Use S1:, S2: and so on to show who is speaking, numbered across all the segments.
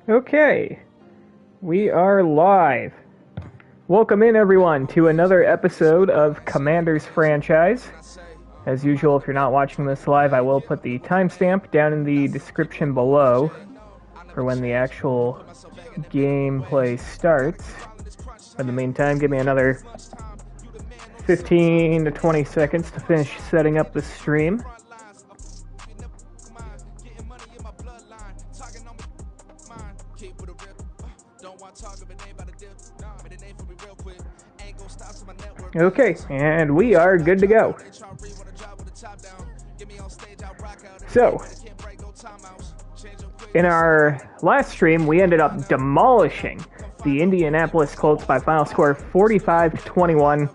S1: Okay, we are live. Welcome in, everyone, to another episode of Commander's Franchise. As usual, if you're not watching this live, I will put the timestamp down in the description below for when the actual gameplay starts. In the meantime, give me another 15 to 20 seconds to finish setting up the stream. Okay, and we are good to go. So, in our last stream, we ended up demolishing the Indianapolis Colts by final score of 45-21.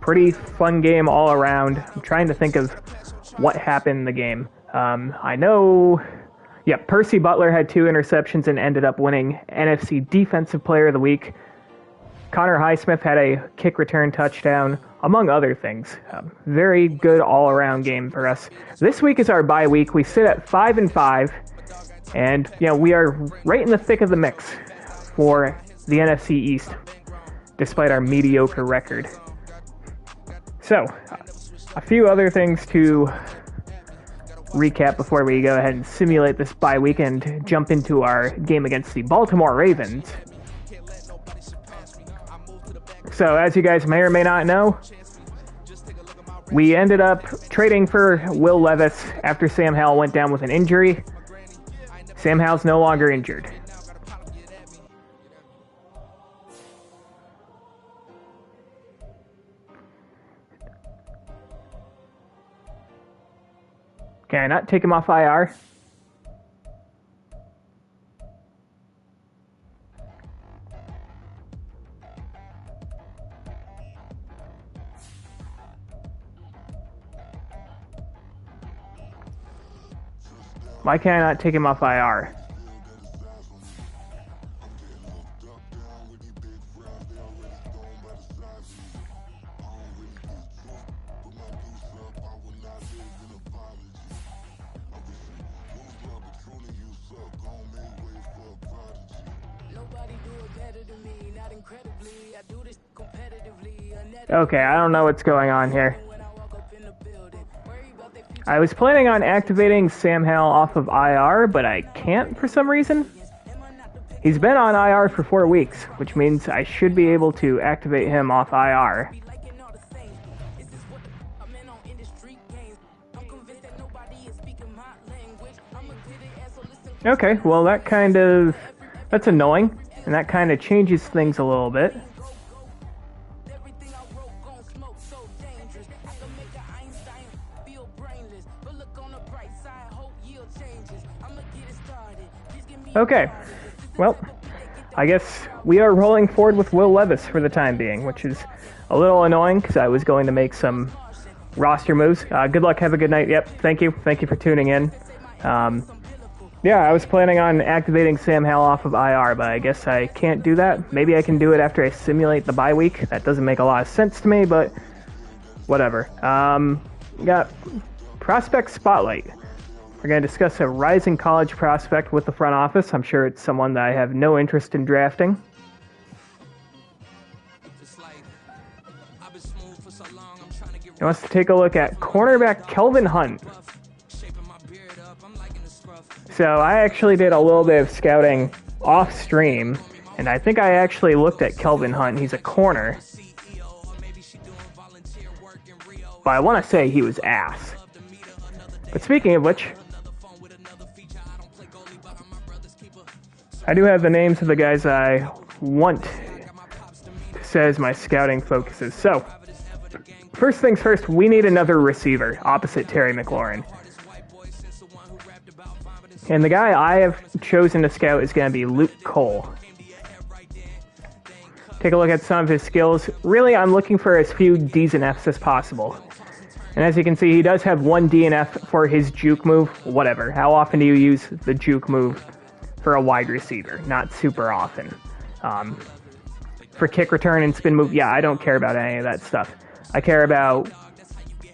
S1: Pretty fun game all around. I'm trying to think of what happened in the game. I know, Percy Butler had 2 interceptions and ended up winning NFC Defensive Player of the Week. Connor Highsmith had a kick return touchdown, among other things. Very good all-around game for us. This week is our bye week. We sit at 5-5, and we are right in the thick of the mix for the NFC East, despite our mediocre record. So, a few other things to recap before we go ahead and simulate this bye week and jump into our game against the Baltimore Ravens. So, as you guys may or may not know, we ended up trading for Will Levis after Sam Howell went down with an injury. Sam Howell's no longer injured. Can I not take him off IR? Why can I not take him off IR? Okay, I don't know what's going on here. I was planning on activating Sam Howell off of IR, but I can't for some reason. He's been on IR for 4 weeks, which means I should be able to activate him off IR. Okay, well that's annoying, and that kind of changes things a little bit. Okay, well, I guess we are rolling forward with Will Levis for the time being, which is a little annoying because I was going to make some roster moves. Good luck, have a good night. Yep, thank you for tuning in. I was planning on activating Sam Howell off of IR, but I guess I can't do that. Maybe I can do it after I simulate the bye week. That doesn't make a lot of sense to me, but whatever. Got Prospect Spotlight. We're going to discuss a rising college prospect with the front office. I'm sure it's someone that I have no interest in drafting. He wants to take a look at cornerback Kelvin Hunt. So I actually did a little bit of scouting off stream, and I think I actually looked at Kelvin Hunt. He's a corner. But I want to say he was ass. But speaking of which, I do have the names of the guys I want to say as my scouting focuses. So, first things first, we need another receiver opposite Terry McLaurin. And the guy I have chosen to scout is going to be Luke Cole. Take a look at some of his skills. Really, I'm looking for as few D's and F's as possible. And as you can see, he does have 1 D and F for his juke move. Whatever. How often do you use the juke move for a wide receiver? Not super often. For kick return and spin move, I don't care about any of that stuff. I care about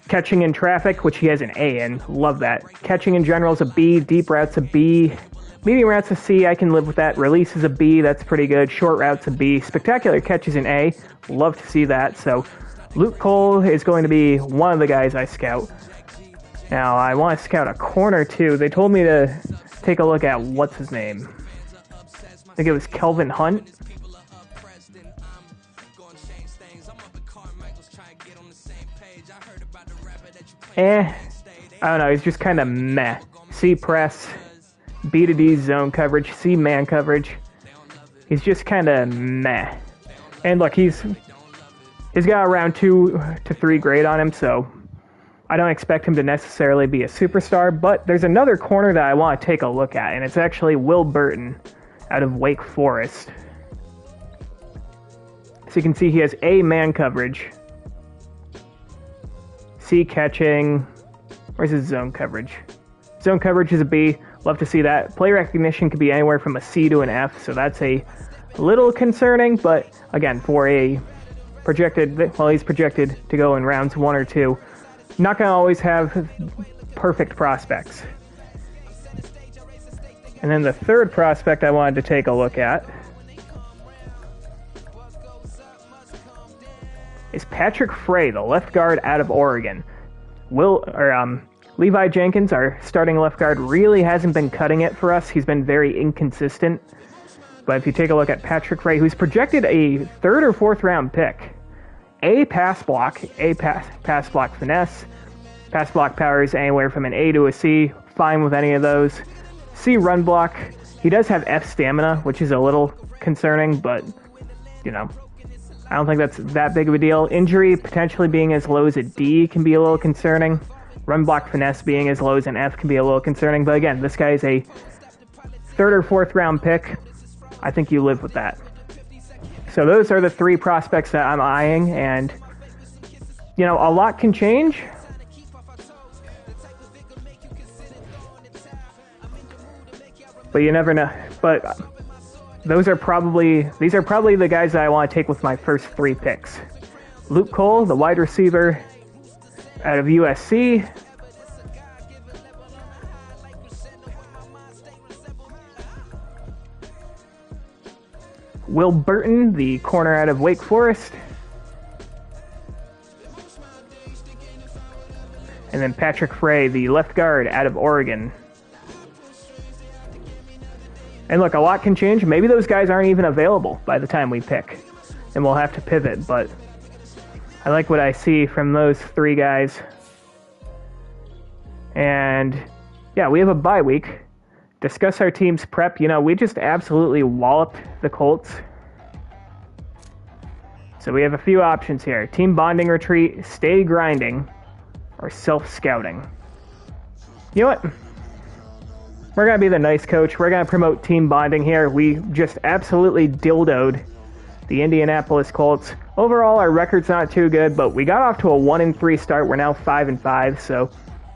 S1: catching in traffic, which he has an A in. Love that. Catching in general is a B. Deep routes a B. Medium routes a C, I can live with that. Release is a B, that's pretty good. Short routes a B. Spectacular catches an A. Love to see that. So Luke Cole is going to be one of the guys I scout. Now, I want to scout a corner too. They told me to take a look at what's his name. I think it was Kelvin Hunt. I don't know, he's just kind of meh. C press, B to D zone coverage, C man coverage. He's just kind of meh. And look, he's got around 2 to 3 grade on him, so I don't expect him to necessarily be a superstar. But there's another corner that I want to take a look at, and it's actually Will Burton out of Wake Forest. So you can see he has A man coverage, C catching. Where's his zone coverage? Zone coverage is a B. Love to see that. Play recognition could be anywhere from a C to an F, so that's a little concerning. But again, for a projected, well, he's projected to go in rounds 1 or 2. Not going to always have perfect prospects. And then the third prospect I wanted to take a look at is Patrick Frey, the left guard out of Oregon. Levi Jenkins, our starting left guard, really hasn't been cutting it for us. He's been very inconsistent. But if you take a look at Patrick Frey, who's projected a 3rd or 4th round pick, A pass block, A pass block finesse, pass block power is anywhere from an A to a C, fine with any of those. C run block, he does have F stamina, which is a little concerning, but, you know, I don't think that's that big of a deal. Injury potentially being as low as a D can be a little concerning. Run block finesse being as low as an F can be a little concerning. But again, this guy is a 3rd or 4th round pick. I think you live with that. So those are the 3 prospects that I'm eyeing. And, you know, a lot can change. But you never know. But these are probably the guys that I want to take with my first 3 picks. Luke Cole, the wide receiver out of USC. Will Burton, the corner out of Wake Forest. And then Patrick Frey, the left guard out of Oregon. And look, a lot can change. Maybe those guys aren't even available by the time we pick. And we'll have to pivot, but I like what I see from those 3 guys. And yeah, we have a bye week. Discuss our team's prep. You know, we just absolutely walloped the Colts. So we have a few options here. Team bonding retreat, stay grinding, or self-scouting. You know what? We're going to be the nice coach. We're going to promote team bonding here. We just absolutely dildoed the Indianapolis Colts. Overall, our record's not too good, but we got off to a 1-3 start. We're now 5-5, so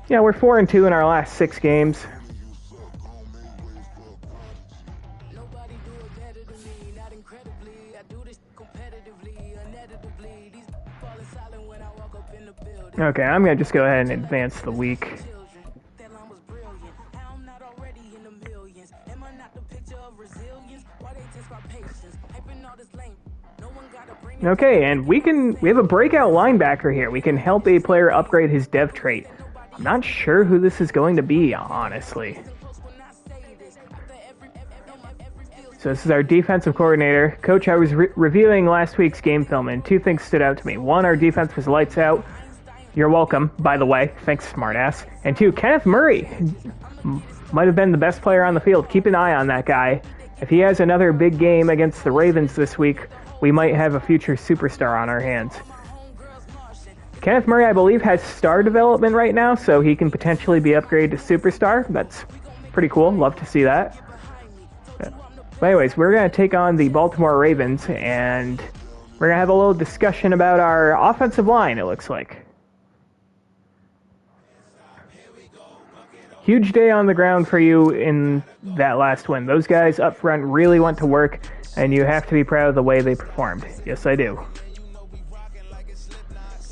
S1: yeah, we're 4-2 in our last 6 games. Okay, I'm going to just go ahead and advance the week. Okay, and we have a breakout linebacker here. We can help a player upgrade his dev trait. I'm not sure who this is going to be, honestly. So this is our defensive coordinator. Coach, I was reviewing last week's game film, and 2 things stood out to me. 1, our defense was lights out. You're welcome, by the way. Thanks, smartass. And 2, Kenneth Murray might have been the best player on the field. Keep an eye on that guy. If he has another big game against the Ravens this week, we might have a future superstar on our hands. Kenneth Murray, I believe, has star development right now, so he can potentially be upgraded to superstar. That's pretty cool. Love to see that. But anyways, we're going to take on the Baltimore Ravens, and we're going to have a little discussion about our offensive line, it looks like. Huge day on the ground for you in that last win. Those guys up front really went to work, and you have to be proud of the way they performed. Yes, I do.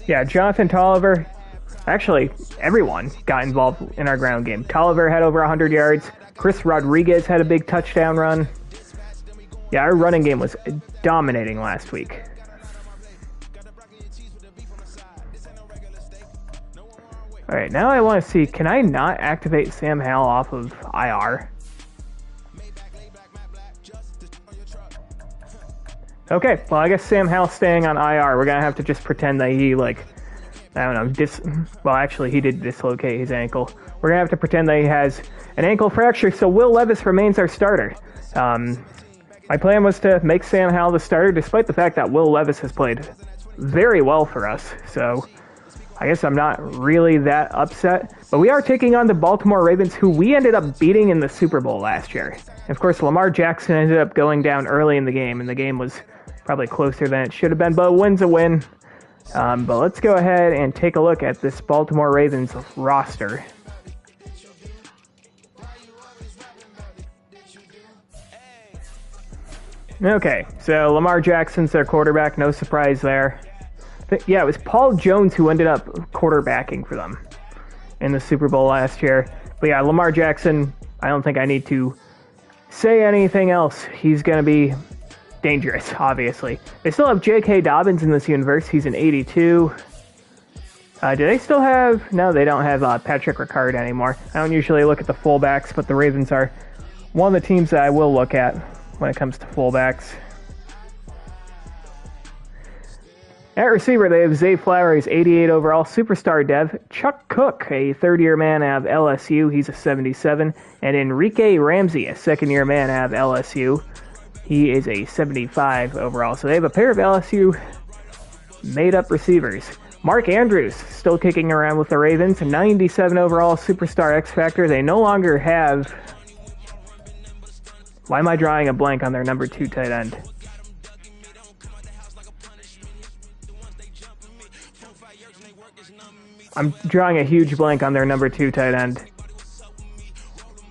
S1: Yeah, Jonathan Tolliver, actually, everyone got involved in our ground game. Tolliver had over 100 yards. Chris Rodriguez had a big touchdown run. Yeah, our running game was dominating last week. All right, now I want to see, can I not activate Sam Howell off of IR? Okay, well, I guess Sam Howell's staying on IR. We're going to have to just pretend that he, like, I don't know, well, actually, he did dislocate his ankle. We're going to have to pretend that he has an ankle fracture, so Will Levis remains our starter. My plan was to make Sam Howell the starter, despite the fact that Will Levis has played very well for us, so I guess I'm not really that upset. But we are taking on the Baltimore Ravens, who we ended up beating in the Super Bowl last year. And of course, Lamar Jackson ended up going down early in the game, and the game was probably closer than it should have been, but a win's a win. But let's go ahead and take a look at this Baltimore Ravens roster. Okay, so Lamar Jackson's their quarterback, no surprise there. Yeah, it was Paul Jones who ended up quarterbacking for them in the Super Bowl last year. But yeah, Lamar Jackson, I don't think I need to say anything else. He's going to be dangerous, obviously. They still have J.K. Dobbins in this universe. He's an 82. Do they still have... No, they don't have Patrick Ricard anymore. I don't usually look at the fullbacks, but the Ravens are one of the teams that I will look at when it comes to fullbacks. At receiver, they have Zay Flowers, 88 overall, superstar dev. Chuck Cook, a third-year man out of LSU. He's a 77. And Enrique Ramsey, a second-year man out of LSU. He is a 75 overall. So they have a pair of LSU made-up receivers. Mark Andrews, still kicking around with the Ravens, 97 overall, superstar X-Factor. They no longer have... Why am I drawing a blank on their number 2 tight end? I'm drawing a huge blank on their number 2 tight end.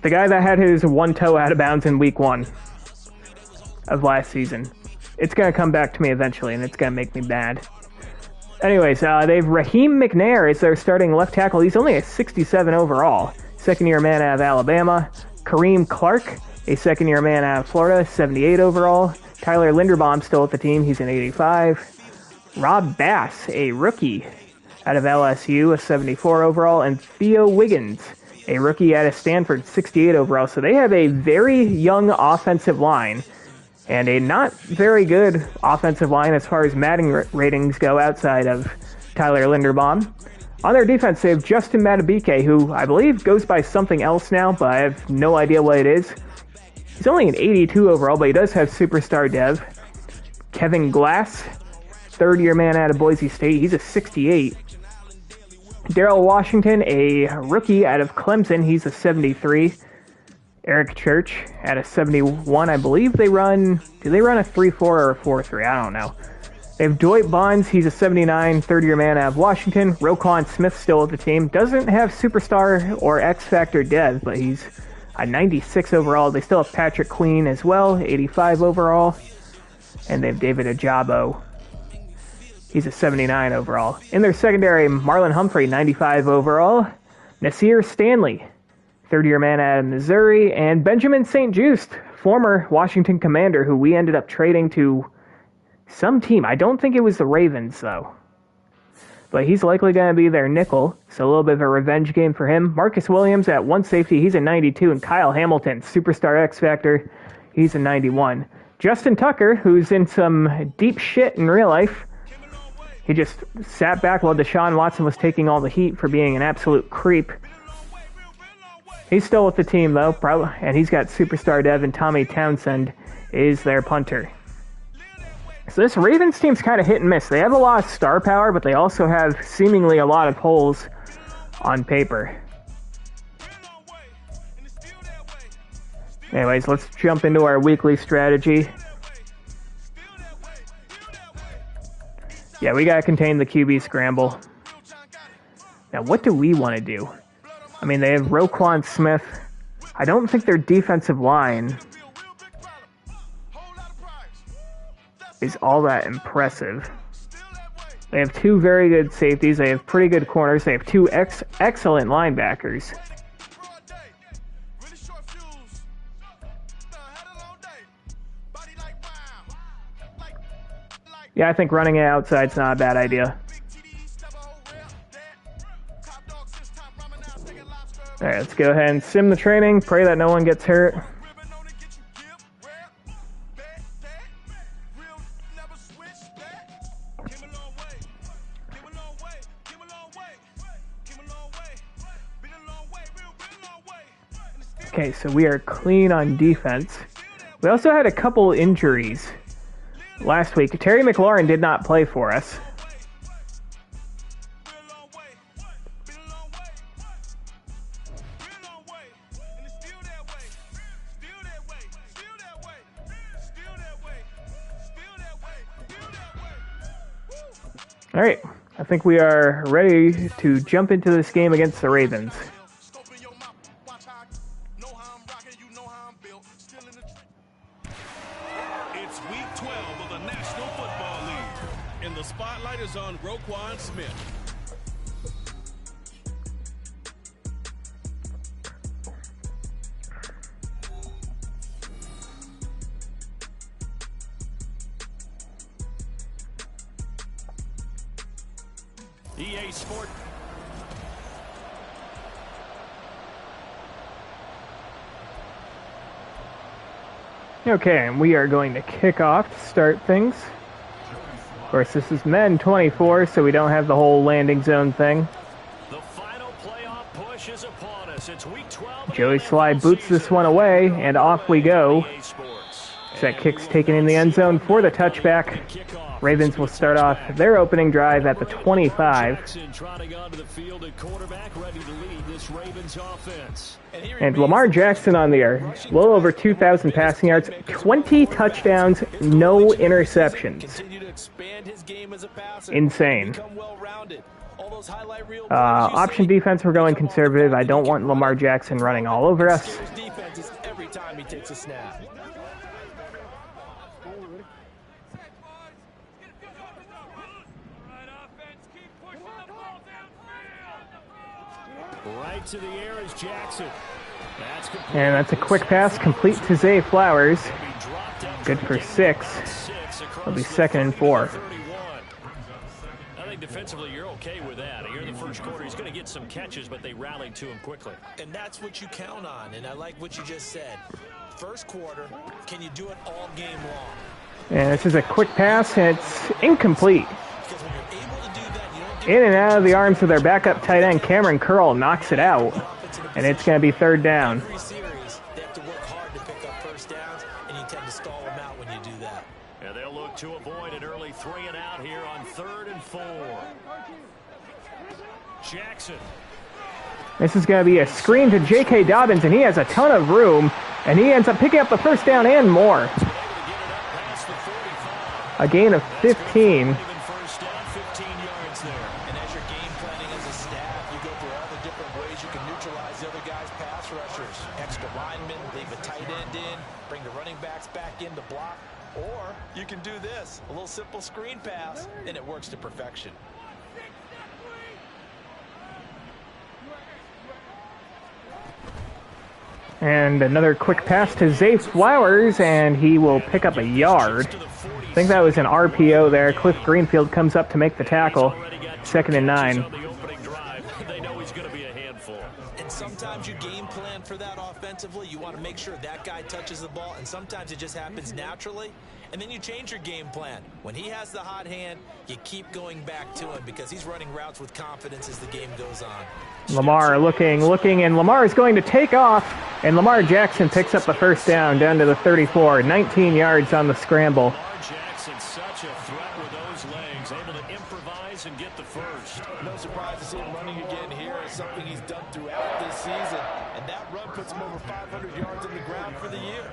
S1: The guy that had his one toe out of bounds in week 1 of last season. It's going to come back to me eventually, and it's going to make me mad. Anyways, they have Raheem McNair as their starting left tackle. He's only a 67 overall. Second-year man out of Alabama. Kareem Clark, a second-year man out of Florida, 78 overall. Tyler Linderbaum still at the team. He's an 85. Rob Bass, a rookie out of LSU, a 74 overall. And Theo Wiggins, a rookie out of Stanford, 68 overall. So they have a very young offensive line and a not very good offensive line as far as Madden ratings go outside of Tyler Linderbaum. On their defense, they have Justin Madubuike, who I believe goes by something else now, but I have no idea what it is. He's only an 82 overall, but he does have superstar dev. Kevin Glass, third-year man out of Boise State. He's a 68. Darrell Washington, a rookie out of Clemson. He's a 73. Eric Church at a 71. I believe they run... Do they run a 3-4 or a 4-3? I don't know. They have Dwight Bonds. He's a 79, third-year man out of Washington. Roquan Smith still with the team. Doesn't have superstar or X-Factor dev, but he's a 96 overall. They still have Patrick Queen as well, 85 overall. And they have David Ajabo. He's a 79 overall. In their secondary, Marlon Humphrey, 95 overall. Nasir Stanley, third-year man out of Missouri. And Benjamin St. Juste, former Washington Commander, who we ended up trading to some team. I don't think it was the Ravens, though. But he's likely going to be their nickel, so a little bit of a revenge game for him. Marcus Williams at one safety, he's a 92. And Kyle Hamilton, superstar X-Factor, he's a 91. Justin Tucker, who's in some deep shit in real life, he just sat back while Deshaun Watson was taking all the heat for being an absolute creep. He's still with the team, though, and he's got superstar dev, and Tommy Townsend is their punter. So this Ravens team's kind of hit and miss. They have a lot of star power, but they also have seemingly a lot of holes on paper. Anyways, let's jump into our weekly strategy. Yeah, we gotta contain the QB scramble. Now, what do we want to do? I mean, they have Roquan Smith. I don't think their defensive line is all that impressive. They have two very good safeties. They have pretty good corners. They have two excellent linebackers. Yeah, I think running it outside's not a bad idea. All right, let's go ahead and sim the training. Pray that no one gets hurt. Okay, so we are clean on defense. We also had a couple injuries last week. Terry McLaurin did not play for us. All right, I think we are ready to jump into this game against the Ravens.
S2: It's week 12 of the National Football League, and the spotlight is on Roquan Smith. EA Sport.
S1: Okay, and we are going to kick off to start things. Of course, this is men 24, so we don't have the whole landing zone thing.
S3: The final playoff push is upon us. It's week 12.
S1: Joey Sly boots this one away, and off we go. That kick's taken in the end zone for the touchback. Ravens will start off their opening drive at the 25. And Lamar Jackson on the air. A little over 2,000 passing yards, 20 touchdowns, no interceptions. Insane. Option defense, we're going conservative. I don't want Lamar Jackson running all over us.
S3: Right to the air is Jackson.
S1: And that's a quick pass, complete to Zay Flowers. Good for 6. It'll be 2nd and 4.
S3: I think defensively you're okay with that. Here in the first quarter, he's going to get some catches, but they rallied to him quickly.
S4: And that's what you count on, and I like what you just said. First quarter, can you do it all game long?
S1: And this is a quick pass, and it's incomplete. In and out of the arms of their backup tight end, Cameron Curl knocks it out, and it's going to be 3rd down.
S4: They have to work hard to pick up first downs, and you tend to stall them out when you do that.
S3: And they'll look to avoid an early 3 and out here on 3rd and 4. Jackson.
S1: This is going to be a screen to J.K. Dobbins, and he has a ton of room, and he ends up picking up the first down and more. A gain of 15.
S4: Into block, or you can do this, a little simple screen pass, and it works to perfection.
S1: And another quick pass to Zay Flowers, and he will pick up a yard. I think that was an RPO there. Cliff Greenfield comes up to make the tackle. 2nd and 9.
S4: Sometimes you game plan for that offensively. You want to make sure that guy touches the ball, and sometimes it just happens naturally. And then you change your game plan. When he has the hot hand, you keep going back to him because he's running routes with confidence as the game goes on.
S1: Lamar looking, and Lamar is going to take off, and Lamar Jackson picks up the first down to the 34, 19 yards on the scramble.
S3: Lamar Jackson, such a threat with those legs, able to improvise and get the first.
S4: No surprise to see him running again here. It's something he's done throughout this season, and that run puts him over 500 yards on the ground for the year.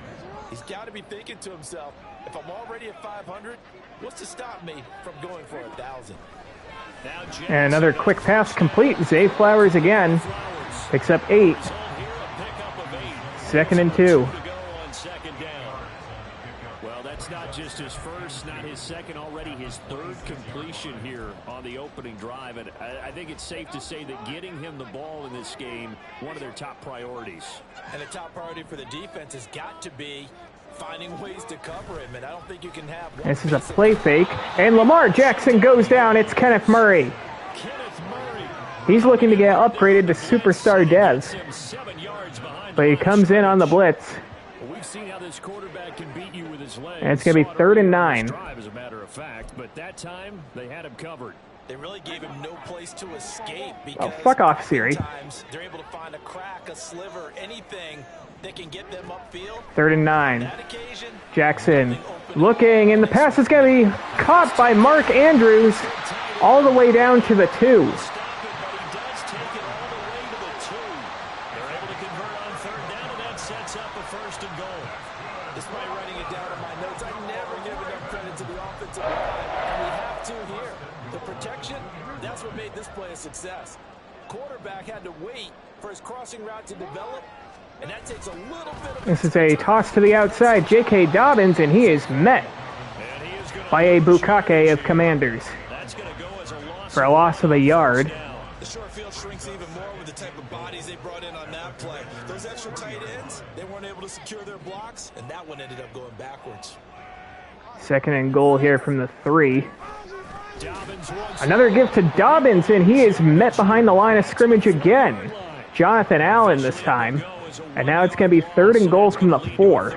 S4: He's got to be thinking to himself, if I'm already at 500, what's to stop me from going for 1,000?
S1: And another quick pass complete. Zay Flowers again. Picks up 8. 2nd and 2.
S3: Well, that's not just his first, not his second, already his 3rd completion here on the opening drive. And I think it's safe to say that getting him the ball in this game, one of their top priorities.
S4: And the top priority for the defense has got to be finding ways to cover him, and I don't think you can have one.
S1: This is a play fake, and Lamar Jackson goes down. It's Kenneth Murray. He's looking to get upgraded to superstar devs, but he comes in on the blitz.
S3: We've seen how this quarterback can beat you with his legs.
S1: And it's going to be 3rd and 9.
S3: Drive, as a matter of fact, but that time they had him covered.
S4: They really gave him no place to escape because
S1: Oh, fuck off, Siri.
S4: sometimes they're able to find a crack, a sliver, anything that can get them upfield.
S1: 3rd and 9.
S4: That occasion,
S1: Jackson looking, and the pass is going to be caught by Mark Andrews all the way down to the 2.
S4: despite writing it down in my notes, I never give enough credit to the offensive line, and we have to here. The protection, that's what made this play a success. Quarterback had to wait for his crossing route to develop, and that takes a little bit of...
S1: This is a toss to the outside. J.K. Dobbins, and he is met by a Bukake of Commanders for a loss of a yard.
S4: The short field shrinks even more with the type of bodies they brought in on that play. Those extra tight ends, they weren't able to secure their blocks, and that one ended up going backwards.
S1: 2nd and goal here from the 3. Another give to Dobbins, and he is met behind the line of scrimmage again. Jonathan Allen this time. And now it's going to be 3rd and goal from the 4.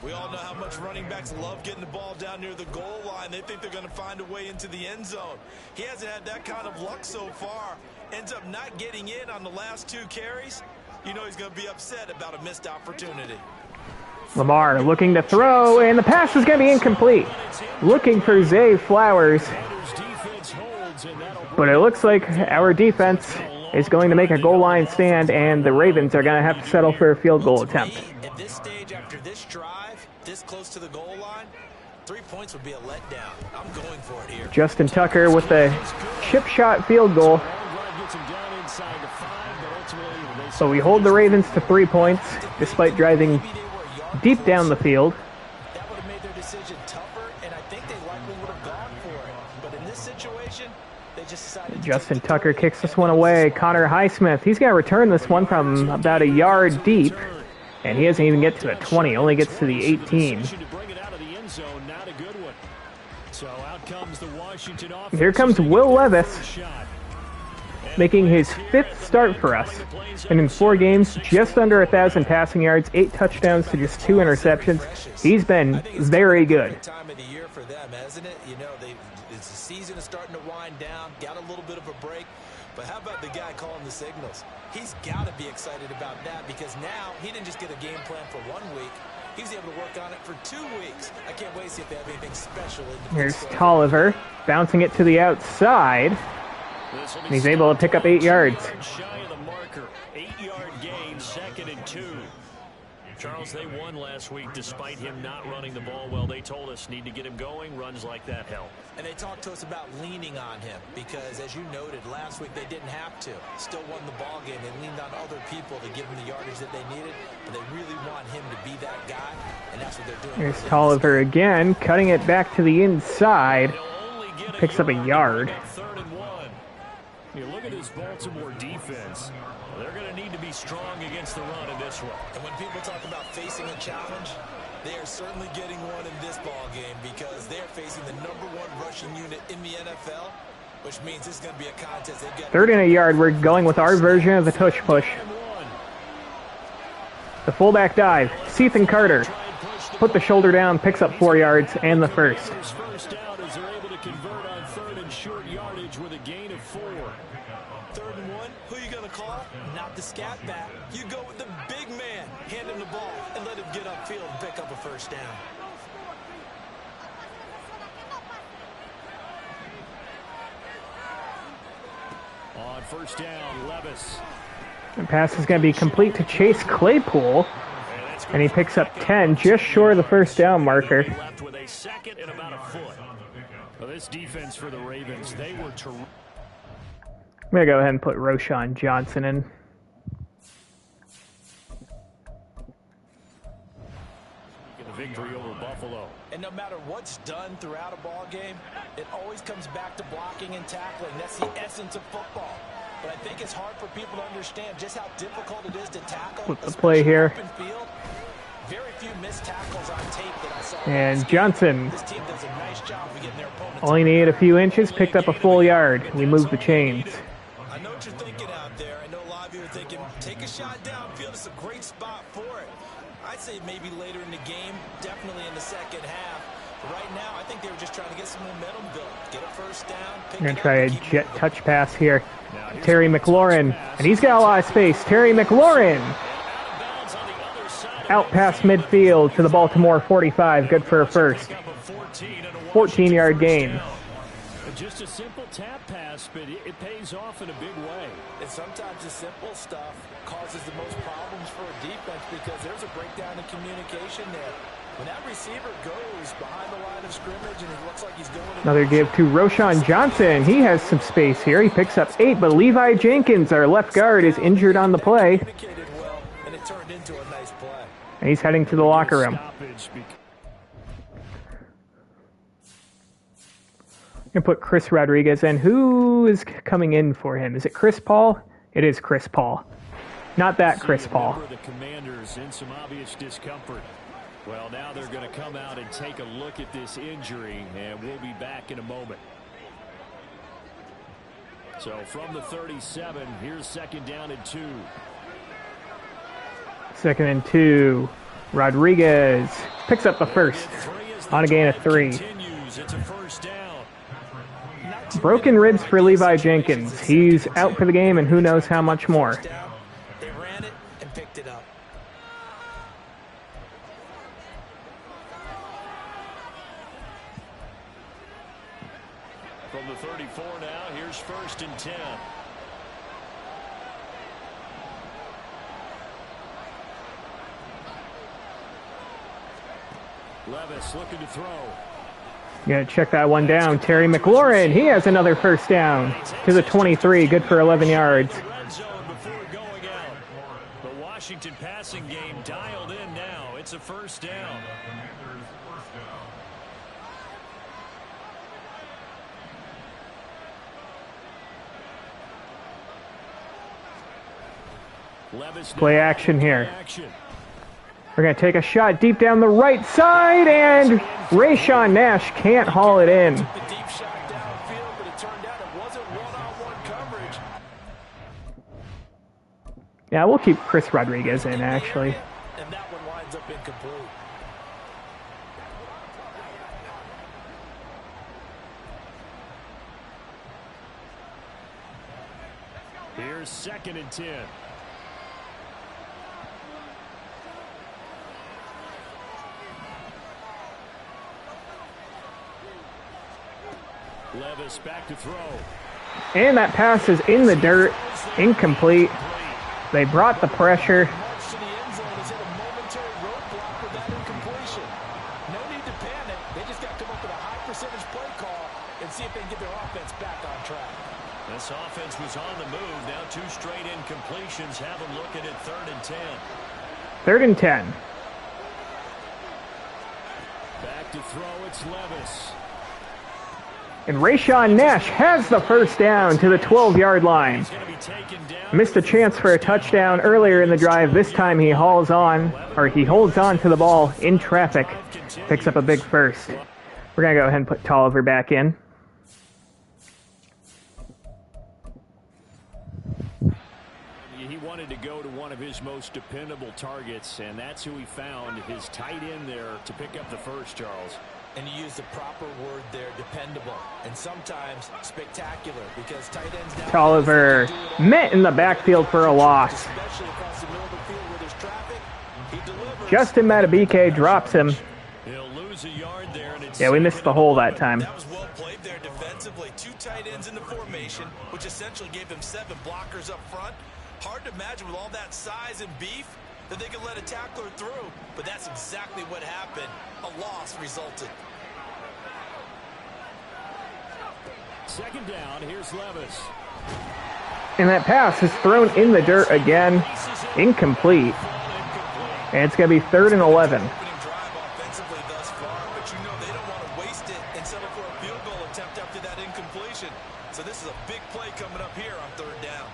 S4: We all know how much running backs love getting the ball down near the goal line. They think they're going to find a way into the end zone. He hasn't had that kind of luck so far. Ends up not getting in on the last 2 carries. You know he's going to be upset about a missed opportunity.
S1: Lamar looking to throw, and the pass is going to be incomplete. Looking for Zay Flowers. But it looks like our defense is going to make a goal line stand, and the Ravens are going to have to settle for a field goal attempt.
S4: At this stage, after this drive, this close to the goal line, 3 points would be a letdown. I'm going for it here.
S1: Justin Tucker with the chip shot field goal. So we hold the Ravens to 3 points, despite driving deep down the field.
S4: That would have made their decision tougher, and I think they likely would have gone for it. But in this situation, they just decided
S1: Justin Tucker kicks this one away. Connor Highsmith, he's going to return this one from about a yard deep, and he doesn't even get to the 20, only gets to the 18. Here comes Will Levis, making his 5th start for us. And in 4 games, just under 1,000 passing yards, 8 touchdowns to just 2 interceptions. He's been very good.
S4: Time of the year for them, hasn't it? You know, the season is starting to wind down, got a little bit of a break. But how about the guy calling the signals? He's got to be excited about that because now he didn't just get a game plan for 1 week. He was able to work on it for 2 weeks. I can't wait to see if they have anything special.
S1: Here's Tolliver, bouncing it to the outside. And he's able to pick up 8 yards.
S3: Shy of the marker. 8-yard gain, 2nd and 2. Charles, they won last week despite him not running the ball well. They told us need to get him going. Runs like that help.
S4: And they talked to us about leaning on him because, as you noted, last week they didn't have to. Still won the ball game. They leaned on other people to give them the yardage that they needed, but they really want him to be that guy, and that's what they're doing.
S1: Here's Tolliver again, cutting it back to the inside. Picks up a yard.
S3: 3rd and 1. You look at this Baltimore defense. They're going to need to be strong against the run in this one.
S4: And when people talk about facing a challenge, they are certainly getting one in this ball game because they're facing the #1 rushing unit in the NFL, which means this is going to be a contest. They've got
S1: 3rd and a yard. We're going with our version of the tush push. The fullback dive. Sethan Carter put the shoulder down, picks up 4 yards and the first.
S3: First down as they're able to convert on 3rd and short yardage with a gain of 4.
S4: 3rd and 1, who are you going to call? Not the scat back. You go with the big man. Hand him the ball and let him get upfield and pick up a first down.
S3: On 1st down, Levis.
S1: The pass is going to be complete to Chase Claypool. And he picks up 10, just short of the first down marker.
S3: Left with a 2nd and about a foot. Well, this defense for the Ravens, they were terrific.
S1: I'm going to go ahead and put Roshan Johnson in.
S3: The victory over Buffalo.
S4: And no matter what's done throughout a ball game, it always comes back to blocking and tackling. That's the essence of football. But I think it's hard for people to understand just how difficult it is to tackle.
S1: With the play here.
S4: Very few missed tackles on tape that I saw.
S1: And Johnson
S4: This team does a nice job of getting their opponents.
S1: only needed a few inches, picked up a full yard. We moved the chains.
S4: I know what you're thinking out there. I know a lot of you are thinking, take a shot downfield. It's a great spot for it. I'd say maybe later in the game, definitely in the second half. But right now, I think they were just trying to get some momentum built. Get a first down.
S1: I'm going to try a jet touch pass here. Terry McLaurin, and he's got a lot of space. Terry McLaurin out past midfield to the Baltimore 45. Good for a first. 14-yard gain.
S3: Just a simple tap pass, but it pays off in a big way.
S4: And sometimes the simple stuff causes the most problems for a defense because there's a breakdown in communication there. When that receiver goes behind the line of scrimmage and it looks like he's going...
S1: Another give to Roshan Johnson. He has some space here. He picks up 8, but Levi Jenkins, our left guard, is injured on the play.
S4: Well, and it turned into a nice play.
S1: And he's heading to the locker room. I'm going to put Chris Rodriguez in. Who is coming in for him? Is it Chris Paul? It is Chris Paul. Not that Chris Paul.
S3: The Commanders in some obvious discomfort. Well, now they're going to come out and take a look at this injury, and we'll be back in a moment. So from the 37, here's 2nd down and 2.
S1: 2nd and 2. Rodriguez picks up the first on a gain of 3.
S3: It's a first down.
S1: Broken ribs for Levi Jenkins. He's out for the game, and who knows how much more.
S4: They ran it and picked it up.
S3: From the 34 now, here's 1st and 10. Levis looking to throw.
S1: You gotta check that one down. Terry McLaurin, he has another first down to the 23. Good for 11 yards.
S3: Red zone before going out. The Washington passing game dialed in now. It's a first down. Levis
S1: Play action here. We're going to take a shot deep down the right side, and Rayshawn Nash can't haul it in.
S4: The deep shot downfield, but it turned out it wasn't one-on-one coverage.
S1: Yeah, we'll keep Chris Rodriguez in, actually.
S4: And that one winds up incomplete.
S3: Here's 2nd and 10. Levis back to throw.
S1: And that pass is in the dirt, incomplete. They brought the pressure.
S4: March to the end zone has hit a momentary roadblock with that incompletion. No need to panic. They just got to come up with a high percentage play call and see if they can get their offense back on track.
S3: This offense was on the move. Now 2 straight incompletions have them looking at 3rd and 10.
S1: 3rd and 10.
S3: Back to throw, it's Levis.
S1: And Rayshawn Nash has the first down to the 12-yard line. Missed a chance for a touchdown earlier in the drive. This time he holds on to the ball in traffic. Picks up a big first. We're going to go ahead and put Tolliver back in.
S3: He wanted to go to one of his most dependable targets, and that's who he found, his tight end there, to pick up the first, Charles.
S4: And you use the proper word there, dependable, and sometimes spectacular, because tight ends now...
S1: Tolliver met in the backfield for a loss.
S4: Especially across the middle of the field where there's traffic, he delivers.
S1: Justin Matabike drops him.
S3: He'll lose a yard there, and it's...
S1: Yeah, we missed the hole that time.
S4: That was well played there defensively. 2 tight ends in the formation, which essentially gave them 7 blockers up front. Hard to imagine with all that size and beef that they could let a tackler through, but that's exactly what happened. A loss resulted.
S3: 2nd down, here's Levis.
S1: And that pass is thrown in the dirt again. Incomplete. And it's going to be 3rd and 11.
S4: Opening drive offensively thus far, but you know they don't want to waste it and settle for a field goal attempt after that incompletion. So this is a big play coming up here on 3rd down.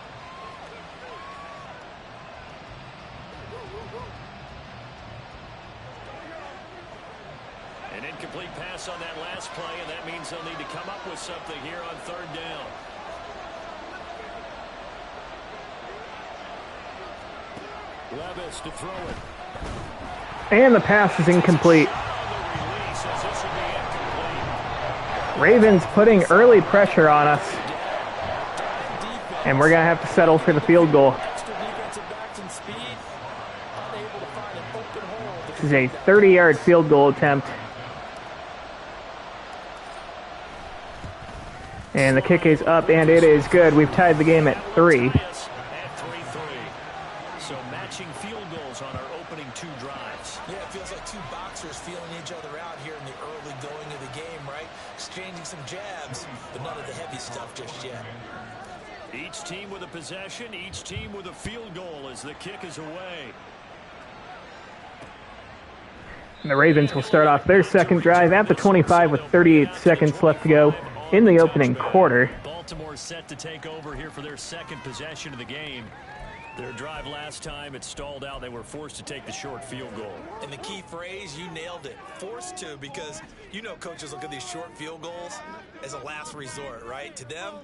S3: incomplete pass on that last play, and that means they'll need to come up with something here on third down. Levis to throw it.
S1: And the pass is incomplete. Ravens putting early pressure on us. And we're going to have to settle for the field goal. This is a 30-yard field goal attempt. And the kick is up, and it is good. We've tied the game at 3.
S3: So matching field goals on our opening 2 drives.
S4: Yeah, it feels like 2 boxers feeling each other out here in the early going of the game, right? Exchanging some jabs, but none of the heavy stuff just yet.
S3: Each team with a possession, each team with a field goal as the kick is away.
S1: And the Ravens will start off their second drive at the 25 with 38 seconds left to go in the opening quarter.
S3: Baltimore set to take over here for their second possession of the game. Their drive last time, it stalled out. They were forced to take the short field goal.
S4: And the key phrase, you nailed it. Forced to, because you know coaches look at these short field goals as a last resort, right? To them,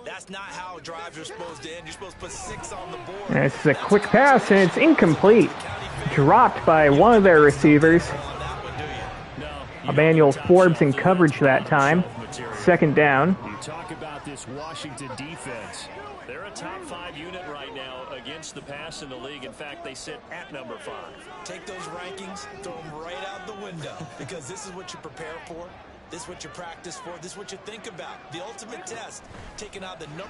S4: that's not how drives are supposed to end. You're supposed to put 6 on the board.
S1: And it's a quick pass, and it's incomplete. Dropped by one of their receivers. Emmanuel Forbes in coverage that time. Second down.
S3: You talk about this Washington defense. They're a top 5 unit right now against the pass in the league. In fact, they sit at number 5.
S4: Take those rankings, throw them right out the window, because this is what you prepare for. This is what you practice for. This is what you think about. The ultimate test, taking out the #1.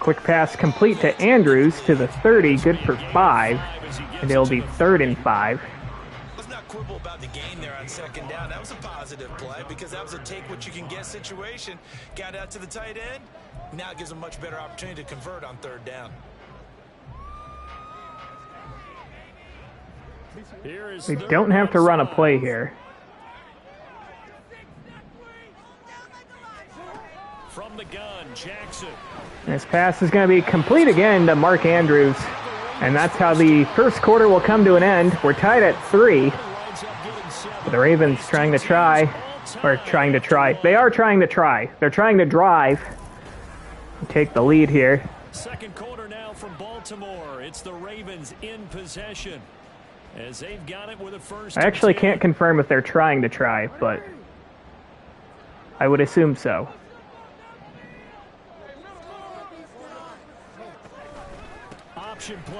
S1: Quick pass complete to Andrews to the 30, good for 5. And it'll be 3rd and 5.
S4: Let's not quibble about the gain there on second down. That was a positive play because that was a take what you can get situation. Got out to the tight end. Now it gives them much better opportunity to convert on third down.
S1: We don't have to run a play here.
S3: From the gun, Jackson.
S1: This pass is going to be complete again to Mark Andrews. And that's how the first quarter will come to an end. We're tied at 3. The Ravens trying to try. Or trying to try. They are trying to try. They're trying to drive. Take the lead here.
S3: Second quarter now from Baltimore. It's the Ravens in possession. As they've got it with a first.
S1: I actually can't confirm if they're trying to try, but I would assume so.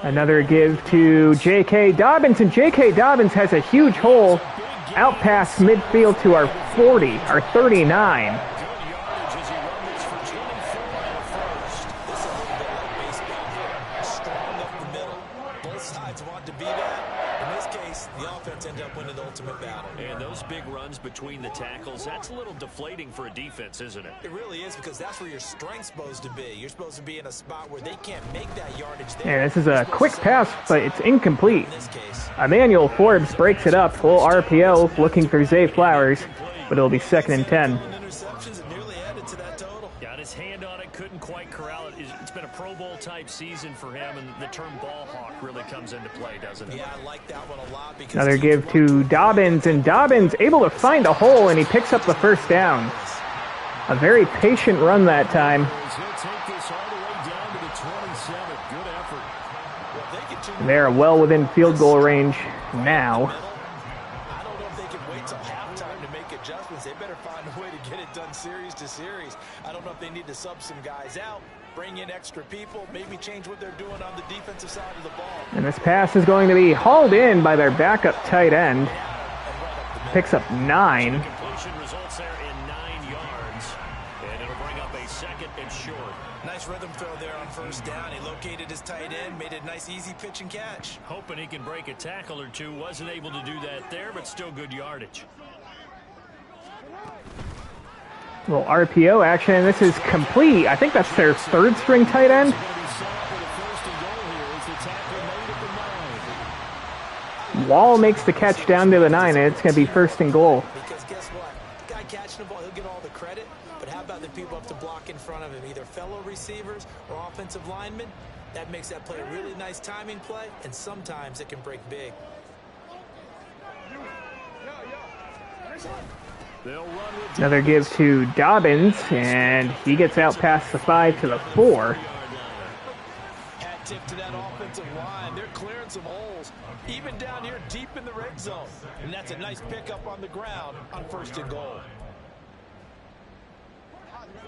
S1: Another give to J.K. Dobbins, and J.K. Dobbins has a huge hole out past midfield to our 40, our 39.
S4: And those big runs between the tackles, that's a little deflating for a defense, isn't it? It really is, because that's where your strength's supposed to be. You're supposed to be in a spot where they can't make that yardage there.
S1: And this is a quick pass, but it's incomplete. Emmanuel Forbes breaks it up. Full RPO looking for Zay Flowers, but it'll be 2nd and 10.
S3: Got his hand on it, couldn't quite corral it. It's been a Pro Bowl type season for him, and the term ball hawk really comes into play, doesn't it?
S4: Yeah, I like that one a lot. Because
S1: another give to Dobbins, and Dobbins able to find a hole, and he picks up the first down. A very patient run that time. They're well within field goal range now.
S4: I don't know if they can wait till halftime to make adjustments. They better find a way to get it done series to series. I don't know if they need to sub some guys out, bring in extra people, maybe change what they're doing on the defensive side of the ball.
S1: And this pass is going to be hauled in by their backup tight end. Picks up 9.
S3: Completion results there in 9 yards, and it'll bring up a 2nd and short.
S4: Nice rhythm throw there on first down. He located his tight end, made a nice easy pitch and catch.
S3: Hoping he can break a tackle or two. Wasn't able to do that there, but still good yardage.
S1: Little RPO action, and this is complete. I think that's their 3rd string tight end. Wall makes the catch down to the 9, and it's going to be 1st and goal.
S4: Because guess what? The guy catching the ball, he'll get all the credit. But how about the people up to block in front of him, either fellow receivers or offensive linemen? That makes that play a really nice timing play, and sometimes it can break big.
S1: Another give to Dobbins, and he gets out past the 5 to the 4.
S4: Hat tip to that offensive line. They're clearing some holes, even down here deep in the red zone. And that's a nice pickup on the ground on 1st and goal.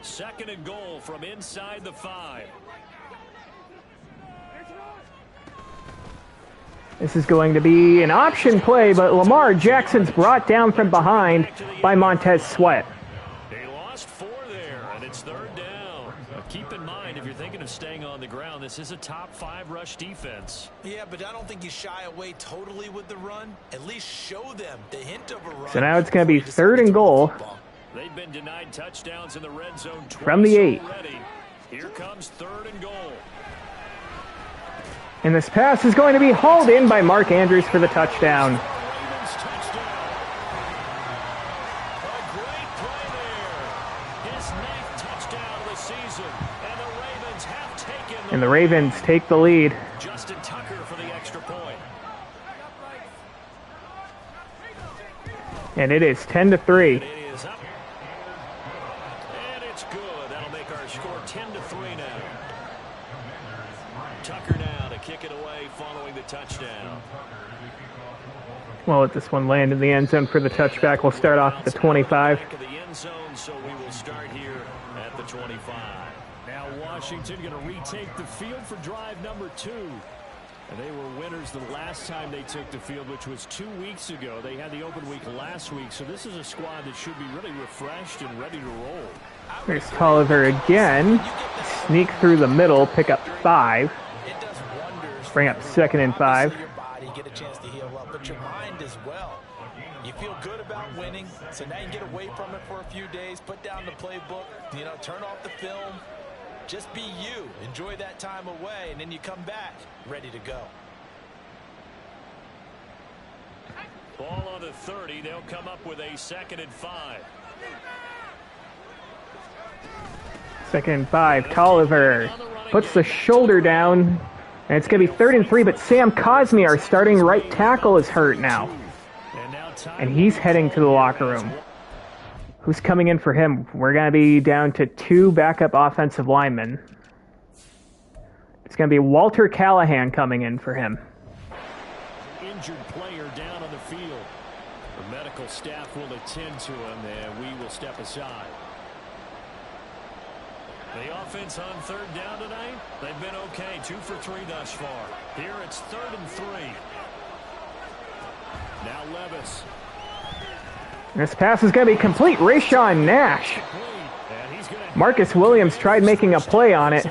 S3: 2nd and goal from inside the 5.
S1: This is going to be an option play, but Lamar Jackson's brought down from behind by Montez Sweat.
S3: They lost 4 there, and it's 3rd down. But keep in mind, if you're thinking of staying on the ground, this is a top 5 rush defense.
S4: Yeah, but I don't think you shy away totally with the run. At least show them the hint of a run.
S1: So now it's going to be 3rd and goal.
S3: They've been denied touchdowns in the red zone twice
S1: from the 8.
S3: already. Here comes 3rd and goal.
S1: And this pass is going to be hauled in by Mark Andrews for the touchdown.
S3: Ravens touchdown. A great play there. His 9th touchdown of the season. And the Ravens have taken the
S1: And the Ravens take the lead.
S3: Justin Tucker for the extra point.
S1: And it is 10-3.
S3: It is up. And it's good. That'll make our score 10-3 now. Tucker now to kick it away following the touchdown.
S1: We'll let this one land in the end zone for the touchback. We'll start off at the 25.
S3: Back of the end zone, so we will start here at the 25. Now Washington going to retake the field for drive number 2. And they were winners the last time they took the field, which was 2 weeks ago. They had the open week last week, so this is a squad that should be really refreshed and ready to roll.
S1: There's Tolliver again. Sneak through the middle, pick up 5. Bring up 2nd and 5.
S4: Your body get a chance to heal up, but your mind as well. You feel good about winning, so now you get away from it for a few days, put down the playbook, turn off the film. Just be you. Enjoy that time away, and then you come back ready to go.
S3: Ball on the 30. They'll come up with a 2nd and 5.
S1: 2nd and 5. Tolliver puts the shoulder down. And it's going to be 3rd and 3, but Sam Cosme, our starting right tackle, is hurt now. And he's heading to the locker room. Who's coming in for him? We're going to be down to 2 backup offensive linemen. It's going to be Walter Callahan coming in for him.
S3: Injured player down on the field. The medical staff will attend to him, and we will step aside. The offense on 3rd down tonight, they've been okay. 2 for 3 thus far. Here it's 3rd and 3. Now Levis.
S1: This pass is going to be complete. Rayshawn Nash. Marcus Williams tried making a play on it,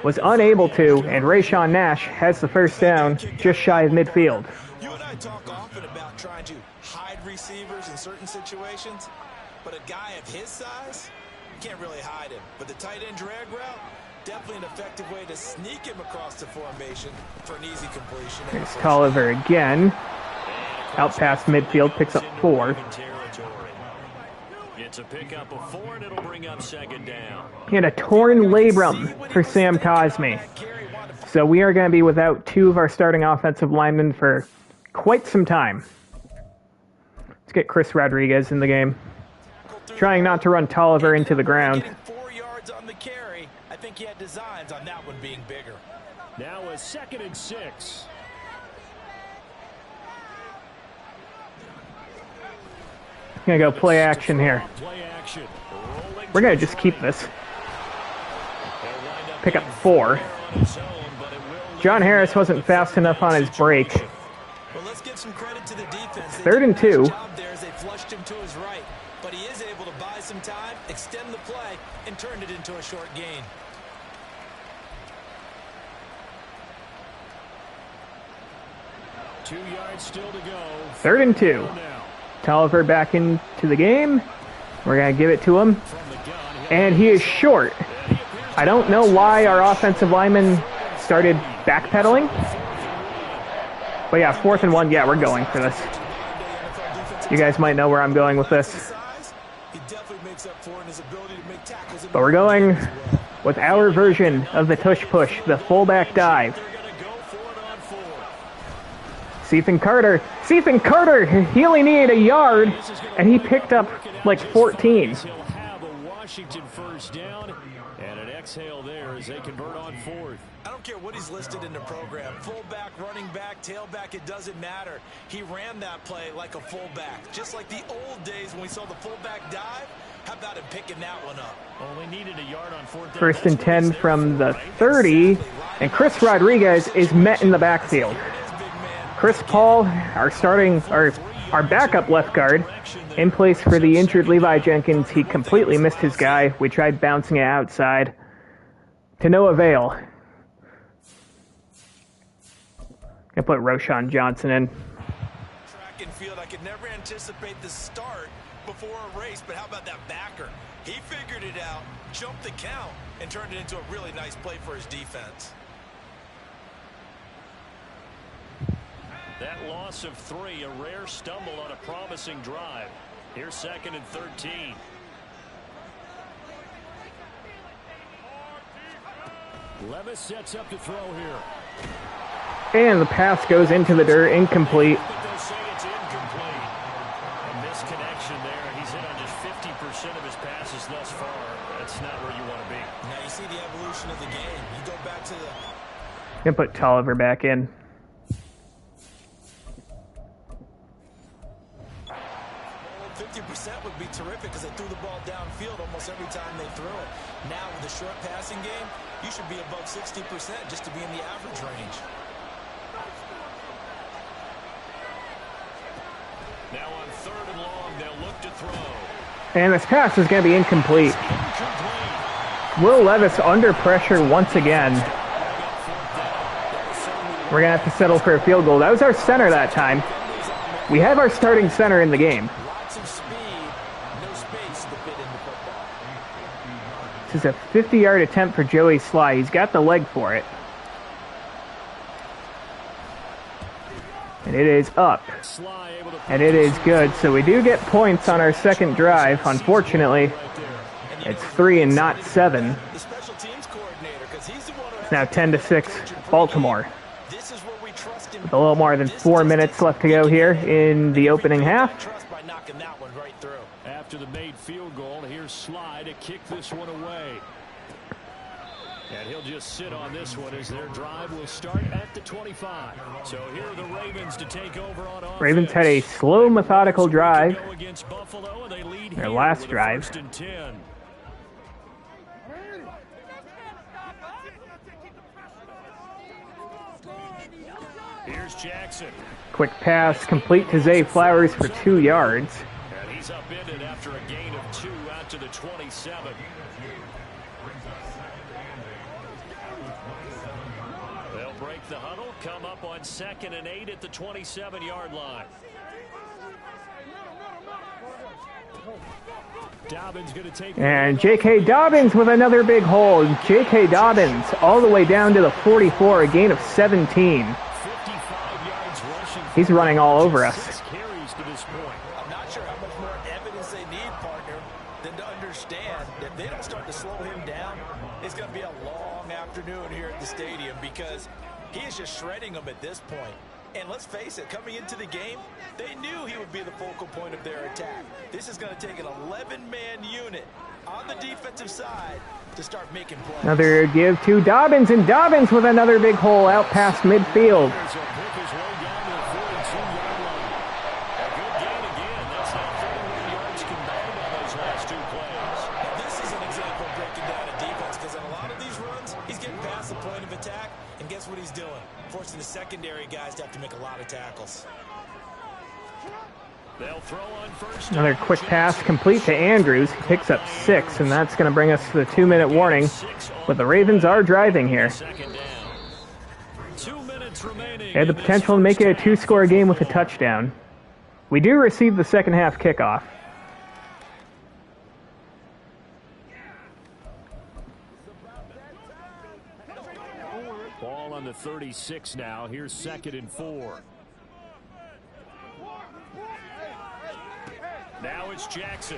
S1: was unable to, and Rayshawn Nash has the 1st down just shy of midfield.
S4: You and I talk often about trying to hide receivers in certain situations, but a guy of his size, you can't really hide him. But the tight end drag route, definitely an effective way to sneak him across the formation for an easy completion.
S1: Here's Tolliver again. Out past midfield, picks up 4.
S3: It's a pickup of 4, and it'll bring up 2nd down.
S1: And a torn labrum for Sam Cosme. So we are going to be without 2 of our starting offensive linemen for quite some time. Let's get Chris Rodriguez in the game. Trying not to run Tolliver into the ground.
S4: 4 yards on the carry. I think he had designs on that one being bigger.
S3: Now a 2nd and 6.
S1: Gonna go play action here. We're gonna just keep this. Pick up 4. John Harris wasn't fast enough on his break.
S4: Well, let's give some credit to the defense.
S1: 3rd and 2.
S4: There as they flushed him to his right, but he is able to buy some time, extend the play, and turn it into a short gain.
S3: Two yards still to go.
S1: 3rd and 2. Tolliver back into the game. We're going to give it to him. And he is short. I don't know why our offensive lineman started backpedaling. But yeah, 4th and 1. Yeah, we're going for this. You guys might know where I'm going with this. But we're going with our version of the tush push, the fullback dive. Ethan Carter. Ethan Carter, he only needed a yard, and he picked up like 14.
S3: He'll have a Washington first down, and an exhale there as they convert on fourth.
S4: I don't care what he's listed in the program. Fullback, running back, tailback, it doesn't matter. He ran that play like a fullback. Just like the old days when we saw the fullback dive. How about him picking that one up?
S3: Only needed a yard on fourth down.
S1: First and 10 from the 30, and Chris Rodriguez is met in the backfield. Chris Paul, our backup left guard, in place for the injured Levi Jenkins. He completely missed his guy. We tried bouncing it outside. To no avail. Gonna put Roshan Johnson in.
S4: Track and field, I could never anticipate the start before a race, but how about that backer? He figured it out, jumped the count, and turned it into a really nice play for his defense.
S3: That loss of 3, a rare stumble on a promising drive. Here's 2nd and 13. Levis sets up to throw here.
S1: And the pass goes into the dirt, incomplete.
S3: But they'll say it's incomplete. A misconnection there. He's hit on just 50% of his passes thus far. That's not where you want to be.
S4: Now you see the evolution of the game. You go back to the...
S1: Gonna put Tolliver back in.
S4: 50% would be terrific because they threw the ball downfield almost every time they threw it. Now with the short passing game, you should be above 60% just to be in the average range.
S3: Now on 3rd and long, they'll look to throw.
S1: And this pass is going to be incomplete. Will Levis under pressure once again. We're going to have to settle for a field goal. That was our center that time. We have our starting center in the game.
S4: Lots of speed, no space to fit in the football.
S1: This is a 50-yard attempt for Joey Sly. He's got the leg for it. And it is up. And it is good. So we do get points on our second drive. Unfortunately, it's 3 and not 7. It's now 10-6 Baltimore. With a little more than 4 minutes left to go here in the opening half.
S3: After the made field goal, here's Sly to kick this one away. And he'll just sit on this one as their drive will start at the 25. So here are the Ravens to take over on offense.
S1: Ravens had a slow, methodical drive.
S3: Buffalo, and they lead
S1: their last drive.
S3: 1st and 10. Here's Jackson.
S1: Quick pass complete to Zay Flowers for 2 yards.
S3: And he's upended after a gain of 2 out to the 27. They'll break the huddle, come up on 2nd and 8 at the 27-yard line. Dobbins going to take
S1: and J.K. Dobbins with another big hold. J.K. Dobbins all the way down to the 44, a gain of 17. He's running all over us.
S4: I'm not sure how much more evidence they need, partner, than to understand that if they don't start to slow him down, it's going to be a long afternoon here at the stadium because he is just shredding them at this point. And let's face it, coming into the game, they knew he would be the focal point of their attack. This is going to take an 11-man unit on the defensive side to start making plays.
S1: Another give to Dobbins, and Dobbins with another big hole out past midfield.
S4: Forcing the secondary guys to have to make a lot of tackles.
S3: They'll throw on first.
S1: Another quick pass complete to Andrews. He picks up 6, and that's going to bring us to the 2-minute warning. But the Ravens are driving here.
S3: 2 minutes remaining.
S1: They had the potential to make it a 2-score game with a touchdown. We do receive the second half kickoff.
S3: Ball on the 36 now. Here's 2nd and 4. Now it's Jackson.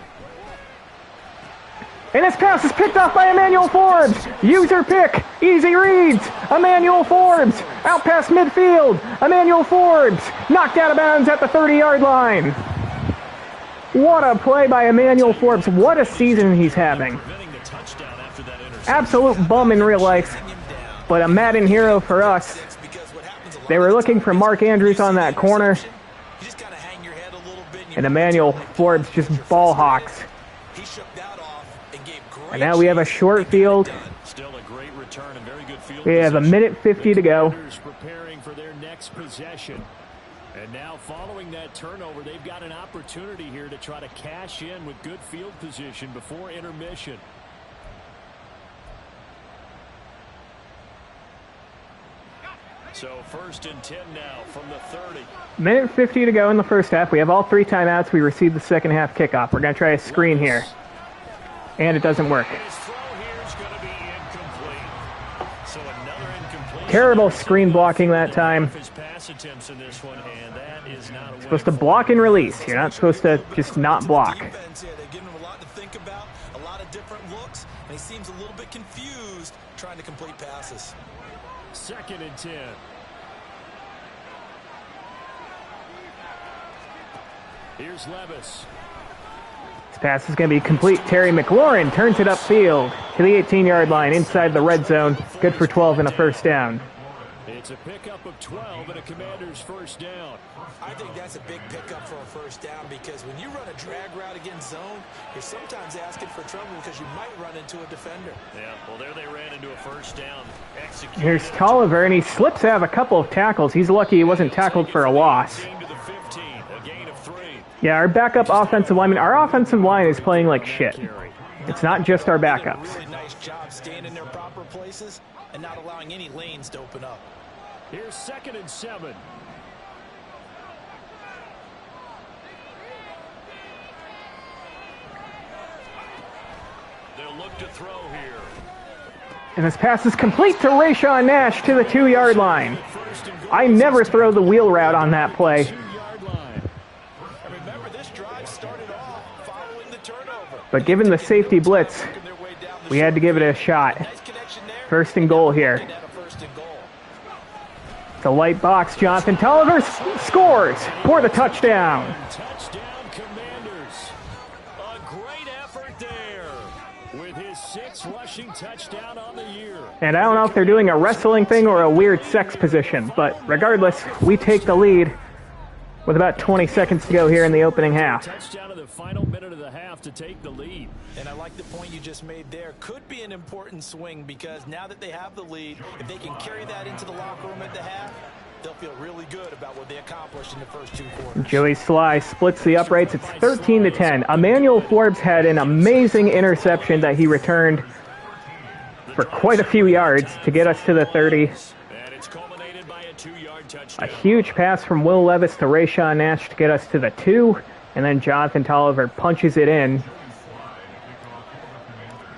S1: And this pass is picked off by Emmanuel Forbes. User pick. Easy reads. Emmanuel Forbes. Out past midfield. Emmanuel Forbes. Knocked out of bounds at the 30-yard line. What a play by Emmanuel Forbes. What a season he's having. Absolute bum in real life, but a Madden hero for us. They were looking for Mark Andrews on that corner, and Emmanuel Forbes just ball hawks. And now we have a short field. We have a minute 50 to go.
S3: Preparing for their next possession. And now following that turnover, they've got an opportunity here to try to cash in with good field position before intermission. So 1st and 10 now from the 30.
S1: Minute 50 to go in the first half. We have all 3 timeouts. We received the second half kickoff. We're going to try a screen here. And it doesn't work. Terrible screen blocking that time. Supposed to block and release. You're not supposed to just not block.
S4: They give him a lot to think about, a lot of different looks, and he seems a little bit confused trying to complete passes.
S3: 2nd and 10. Here's Levis.
S1: This pass is going to be complete. Terry McLaurin turns it upfield to the 18-yard line inside the red zone. Good for 12 and a first down.
S3: It's a pickup of 12 and a Commander's first down.
S4: I think that's a big pickup for a first down because when you run a drag route against zone, you're sometimes asking for trouble because you might run into a defender.
S3: Yeah, well, there they ran into a first down.
S1: Here's Tolliver, and he slips out of a couple of tackles. He's lucky he wasn't tackled for a loss. Yeah, our backup offensive lineman, our offensive line is playing like shit. It's not just our backups.
S4: Really nice job staying in their proper places and not allowing any lanes to open up.
S3: Here's 2nd and 7. They'll look to throw here.
S1: And this pass is complete to Rayshawn Nash to the 2-yard line. I never throw the wheel route on that play. But given the safety blitz, we had to give it a shot. 1st and goal here. The light box, Jonathan Tolliver scores for the touchdown.
S3: Touchdown, Commanders. A great effort there with his 6th rushing touchdown on the year.
S1: And I don't know if they're doing a wrestling thing or a weird sex position, but regardless, we take the lead with about 20 seconds to go here in the opening half.
S3: Touchdown in the final minute of the half to take the lead.
S4: And I like the point you just made there. Could be an important swing because now that they have the lead, if they can carry that into the locker room at the half, they'll feel really good about what they accomplished in the first 2 quarters.
S1: Joey Sly splits the uprights. It's 13-10. Emmanuel Forbes had an amazing interception that he returned for quite a few yards to get us to the 30. A huge pass from Will Levis to Rayshawn Nash to get us to the 2, and then Jonathan Tolliver punches it in.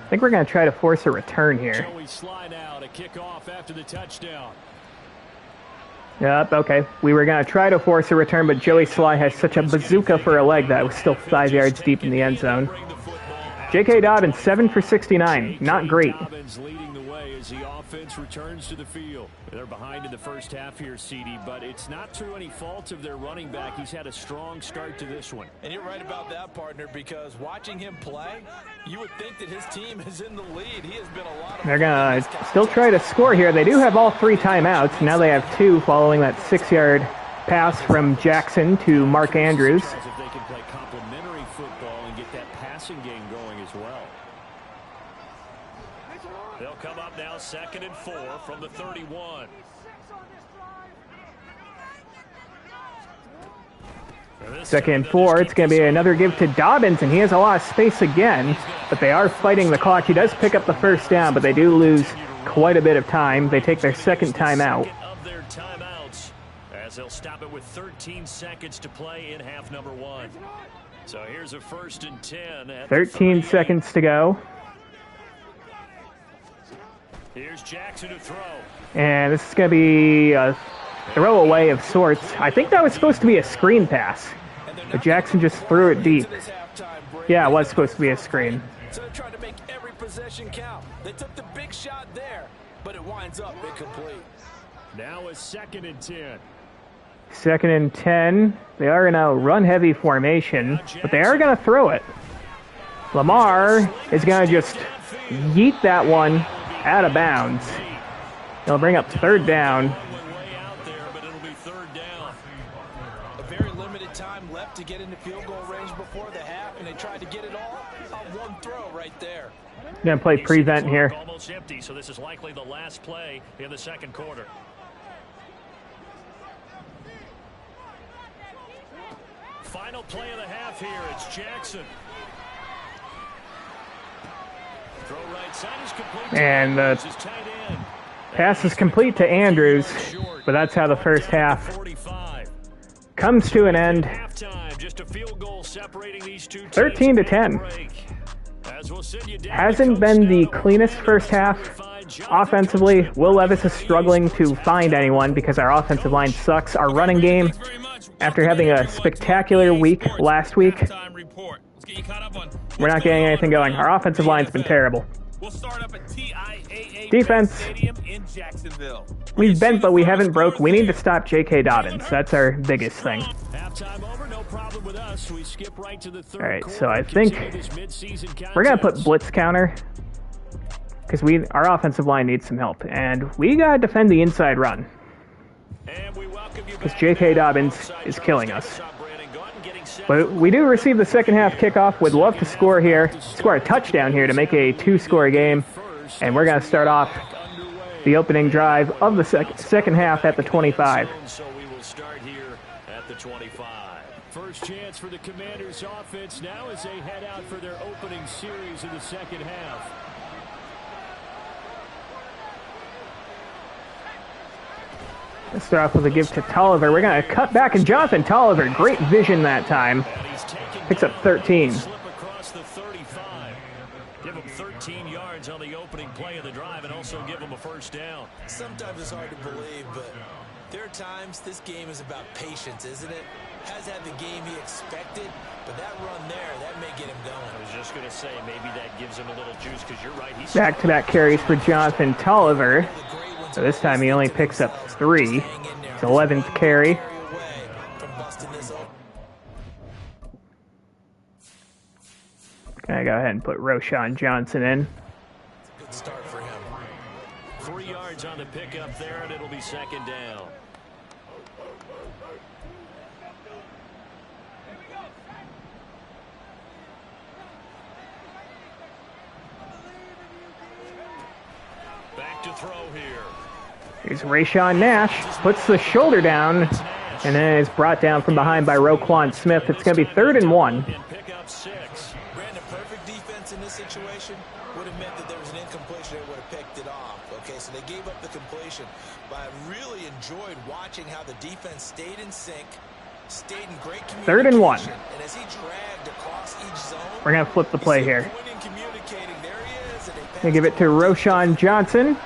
S1: I think we're going to try to force a return here.
S3: Joey Sly now to kick off after the touchdown.
S1: Yep, okay. We were going to try to force a return, but Joey Sly has such a bazooka for a leg that was still 5 yards deep in the end zone. J.K. Dobbins, 7 for 69. Not great.
S3: Dobbins leading the way as the offense returns to the field. They're behind in the first half here, CD, but it's not through any fault of their running back. He's had a strong start to this one.
S4: And you're right about that, partner, because watching him play, you would think that his team is in the lead. He has been a lot of...
S1: They're going to still try to score here. They do have all 3 timeouts. Now they have 2 following that 6-yard pass from Jackson to Mark Andrews.
S3: If they can play complementary football and get that passing game going as well. They'll come up now 2nd and 4 from the 31.
S1: Second and 4. It's going to be another give to Dobbins, and he has a lot of space again, but they are fighting the clock. He does pick up the first down, but they do lose quite a bit of time. They take their second timeout.
S3: Of their timeouts, as they'll stop it with 13 seconds to play in half number 1. So here's a 1st and 10. At
S1: 13 seconds to go.
S3: Here's Jackson to throw.
S1: And this is going to be a throwaway of sorts. I think that was supposed to be a screen pass, but Jackson just threw it deep. Yeah, it was supposed to be a screen.
S4: So they're trying to make that possession count. They took the big shot there, but it winds up incomplete.
S3: Now a 2nd and 10.
S1: 2nd and 10. They are in a run-heavy formation, but they are going to throw it. Lamar is going to just yeet that one out of bounds. They'll bring up 3rd down.
S4: A very limited time left to get into field goal range before the half, and they tried to get it all on one throw right there.
S1: Going to play prevent here.
S3: Almost empty, so this is likely the last play in the 2nd quarter. Final play of the half here. It's Jackson. Throw right side is complete.
S1: And the pass is complete to Andrews, but that's how the first half comes to an end. 13 to 10. Hasn't been the cleanest first half. Offensively, Will Levis is struggling to find anyone because our offensive line sucks. Our running game, after having a spectacular week last week, we're not getting anything going. Our offensive line's been terrible. Defense, we've bent, but we haven't broke. We need to stop J.K. Dobbins. That's our biggest thing. Alright, so I think we're going to put blitz counter because our offensive line needs some help. And we got to defend the inside run because J.K. Dobbins is killing us. But we do receive the second half kickoff. Would love to score here, score a touchdown here to make a 2-score game. And we're going to start off the opening drive of the second half at the 25.
S3: So we will start here at the 25. First chance for the Commanders offense now as they head out for their opening series in the second half.
S1: Let's start off with a give to Tolliver. We're going to cut back, and Jonathan Tolliver, great vision that time. Picks up 13.
S3: Give him 13 yards on the opening play of the drive and also give him a first down.
S4: Sometimes it's hard to believe, but there are times this game is about patience, isn't it? Has had the game he expected, but that run there, that may get him going.
S3: I was just going to say, maybe that gives him a little juice because you're right.
S1: Back-to-back carries for Jonathan Tolliver. So this time he only picks up 3. It's 11th carry. Gonna go ahead and put Roshan Johnson in.
S4: Good start for him.
S3: 3 yards on the pickup there, and it'll be second down. Back to throw here.
S1: Here's Rayshawn Nash, puts the shoulder down, and then is brought down from behind by Roquan Smith. It's going to be 3rd and 1.
S4: Brandon, perfect defense in this situation would have meant that there was an incompletion. They would have picked it off. Okay, so they gave up the completion. But I really enjoyed watching how the defense stayed in sync, stayed in great communication.
S1: 3rd and 1.
S4: And as he dragged across each zone,
S1: we're going to flip the play here.
S4: There he is, and
S1: they give it to Roshan Johnson.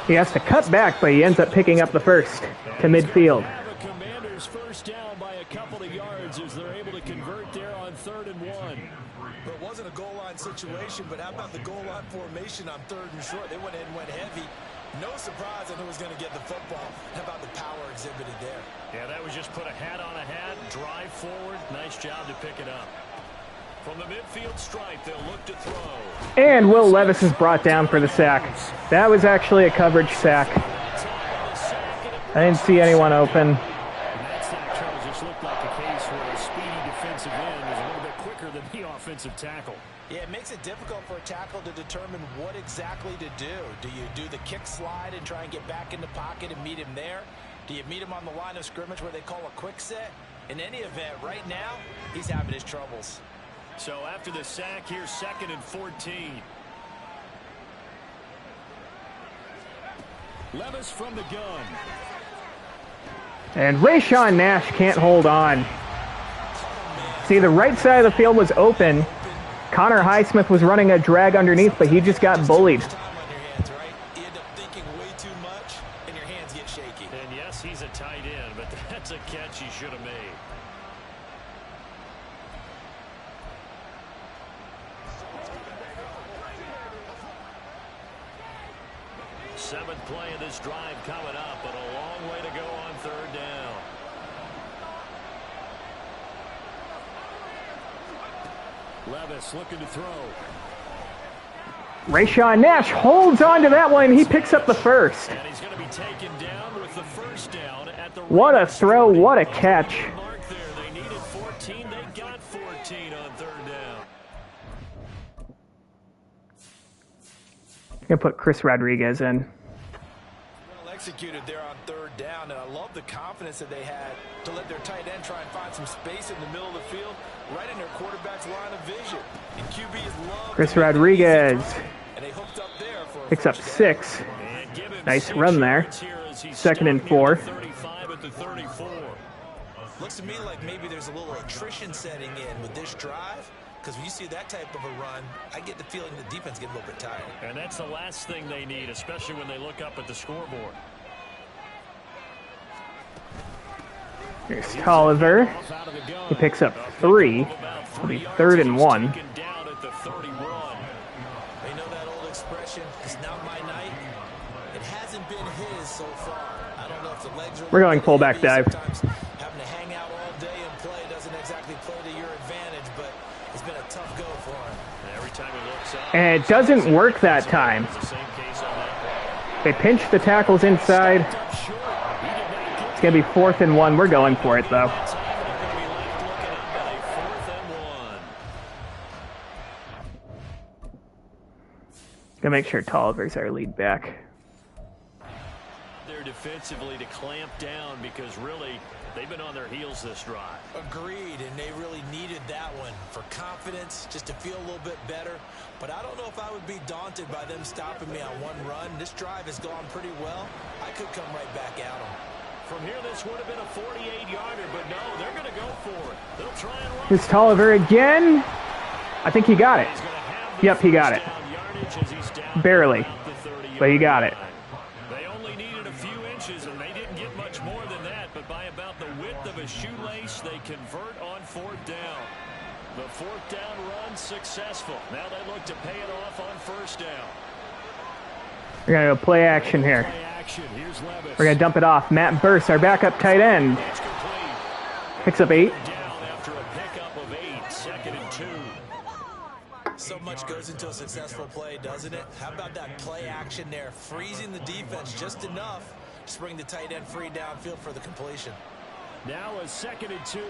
S1: He has to cut back, but he ends up picking up the first to midfield.
S3: Commanders first down by a couple of yards as they're able to convert there on 3rd and 1.
S4: But it wasn't a goal line situation, but how about the goal line formation on 3rd and short? They went in, went heavy. No surprise on who was going to get the football. How about the power exhibited there?
S3: Yeah, that was just put a hat on a hat, drive forward. Nice job to pick it up. From the midfield stripe, they'll look to throw.
S1: And Will Levis is brought down for the sack. That was actually a coverage sack. I didn't see anyone open.
S3: That sack just looked like a case where a speedy defensive end is a little bit quicker than the offensive tackle.
S4: Yeah, it makes it difficult for a tackle to determine what exactly to do. Do you do the kick slide and try and get back in the pocket and meet him there? Do you meet him on the line of scrimmage where they call a quick set? In any event, right now, he's having his troubles.
S3: So after the sack, here's 2nd and 14. Levis from the gun.
S1: And Rayshawn Nash can't hold on. See, the right side of the field was open. Connor Highsmith was running a drag underneath, but he just got bullied.
S4: You end up thinking way too much, and your hands get shaky.
S3: And yes, he's a tight end, but that's a catch he should have made. play of this drive coming up, but a long way to go on third down. Levis looking to throw.
S1: Rayshawn Nash holds on to that one. He picks up the first.
S3: And he's going to be taken down with the first down at the
S1: What a throw, what a catch.
S3: mark there. They needed 14. They got 14 on third down.
S1: Gonna put Chris Rodriguez in.
S4: Well executed there on third down, and I love the confidence that they had to let their tight end try and find some space in the middle of the field, right in their quarterback's line of vision. And QBs love
S1: Chris Rodriguez
S4: and they hooked up there for a
S1: picks up
S4: first
S1: 6.
S3: And give him
S1: Nice
S3: 6
S1: run there.
S3: yards here as he's
S1: 2nd and
S3: stuck near
S1: 4.
S3: the 35 at the 34.
S4: Looks to me like maybe there's a little attrition setting in with this drive, because when you see that type of a run, I get the feeling the defense gets a little bit tired.
S3: And that's the last thing they need, especially when they look up at the scoreboard.
S1: Here's Tolliver. He picks up 3. It'll be 3rd and 1.
S3: Taken down at the 31.
S4: They know that old expression, it's not my night. It hasn't been his so far. I don't know if the legs are...
S1: We're going fullback dive.
S4: Sometimes having to hang out all day and play doesn't exactly play to your advantage, but it's been a tough go for him.
S3: Every time he looks up,
S1: And it doesn't work that time.
S3: it's the same case on that play.
S1: They pinch the tackles inside.
S3: Up short. He did not get
S1: It's gonna be 4th and 1. We're going for it though.
S3: that time. They're going to be left looking up at a 4th and 1.
S1: Gonna make sure Tolliver's our lead back.
S3: There defensively to clamp down, because really they've been on their heels this drive.
S4: Agreed, and they really needed that one for confidence, just to feel a little bit better. But I don't know if I would be daunted by them stopping me on one run. This drive has gone pretty well. I could come right back at them.
S3: From here, this would have been a 48-yarder, but no, they're going to go for it. They'll try and run.
S1: Here's Tolliver again. I think he got it.
S3: He's gonna have the
S1: Yep, he got it.
S3: first down yardage as he's down
S1: Barely,
S3: about the 30-yard
S1: but he got it.
S3: line. They only needed a few inches, and they didn't get much more than that, but by about the width of a shoelace, they convert on 4th down. The 4th down run successful. Now they look to pay it off on 1st down.
S1: We're gonna go play action here.
S3: Play action. Here's Levis.
S1: We're gonna dump it off. Matt Burst, our backup tight end,
S3: It's complete.
S1: picks up 8.
S3: Down after a pickup of 8. 2nd and 2.
S4: So much goes into a successful play, doesn't it? How about that play action there, freezing the defense just enough to bring the tight end free downfield for the completion.
S3: Now a 2nd and 2.